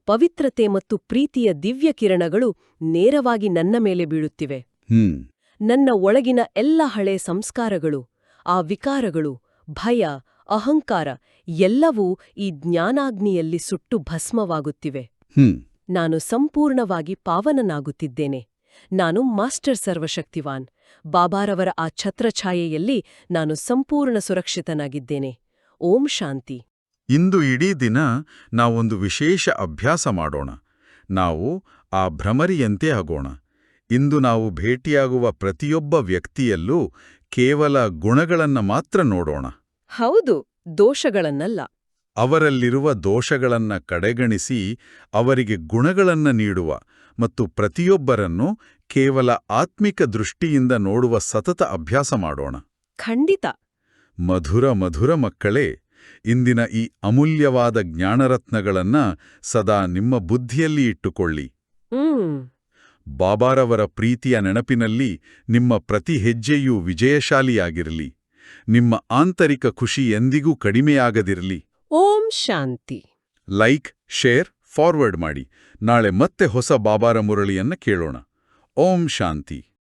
ಪವಿತ್ರತೆ ಮತ್ತು ಪ್ರೀತಿಯ ದಿವ್ಯ ಕಿರಣಗಳು ನೇರವಾಗಿ ನನ್ನ ಮೇಲೆ ಬೀಳುತ್ತಿವೆ. ನನ್ನ ಒಳಗಿನ ಎಲ್ಲ ಹಳೆ ಸಂಸ್ಕಾರಗಳು, ಆ ವಿಕಾರಗಳು, ಭಯ, ಅಹಂಕಾರ ಎಲ್ಲವೂ ಈ ಜ್ಞಾನಾಗ್ನಿಯಲ್ಲಿ ಸುಟ್ಟು ಭಸ್ಮವಾಗುತ್ತಿವೆ. ನಾನು ಸಂಪೂರ್ಣವಾಗಿ ಪಾವನನಾಗುತ್ತಿದ್ದೇನೆ. ನಾನು ಮಾಸ್ಟರ್ ಸರ್ವಶಕ್ತಿವಾನ್. ಬಾಬಾರವರ ಆ ಛತ್ರಛಾಯೆಯಲ್ಲಿ ನಾನು ಸಂಪೂರ್ಣ ಸುರಕ್ಷಿತನಾಗಿದ್ದೇನೆ. ಓಂ ಶಾಂತಿ. ಇಂದು ಇಡೀ ದಿನ ನಾವೊಂದು ವಿಶೇಷ ಅಭ್ಯಾಸ ಮಾಡೋಣ. ನಾವು ಆ ಭ್ರಮರಿಯಂತೆ ಆಗೋಣ. ಇಂದು ನಾವು ಭೇಟಿಯಾಗುವ ಪ್ರತಿಯೊಬ್ಬ ವ್ಯಕ್ತಿಯಲ್ಲೂ ಕೇವಲ ಗುಣಗಳನ್ನು ಮಾತ್ರ ನೋಡೋಣ. ಹೌದು, ದೋಷಗಳನ್ನಲ್ಲ. ಅವರಲ್ಲಿರುವ ದೋಷಗಳನ್ನ ಕಡೆಗಣಿಸಿ ಅವರಿಗೆ ಗುಣಗಳನ್ನ ನೀಡುವ ಮತ್ತು ಪ್ರತಿಯೊಬ್ಬರನ್ನು ಕೇವಲ ಆತ್ಮಿಕ ದೃಷ್ಟಿಯಿಂದ ನೋಡುವ ಸತತ ಅಭ್ಯಾಸ ಮಾಡೋಣ. ಖಂಡಿತ. ಮಧುರ ಮಧುರ ಮಕ್ಕಳೇ, ಇಂದಿನ ಈ ಅಮೂಲ್ಯವಾದ ಜ್ಞಾನರತ್ನಗಳನ್ನ ಸದಾ ನಿಮ್ಮ ಬುದ್ಧಿಯಲ್ಲಿ ಇಟ್ಟುಕೊಳ್ಳಿ. ಬಾಬಾರವರ ಪ್ರೀತಿಯ ನೆನಪಿನಲ್ಲಿ ನಿಮ್ಮ ಪ್ರತಿ ಹೆಜ್ಜೆಯೂ ವಿಜಯಶಾಲಿಯಾಗಿರಲಿ. ನಿಮ್ಮ ಆಂತರಿಕ ಖುಷಿ ಎಂದಿಗೂ ಕಡಿಮೆಯಾಗದಿರಲಿ. ಓಂ ಶಾಂತಿ. ಲೈಕ್, ಶೇರ್, ಫಾರ್ವರ್ಡ್ ಮಾಡಿ. ನಾಳೆ ಮತ್ತೆ ಹೊಸ ಬಾಬಾರ ಮುರಳಿಯನ್ನ ಕೇಳೋಣ. ಓಂ ಶಾಂತಿ.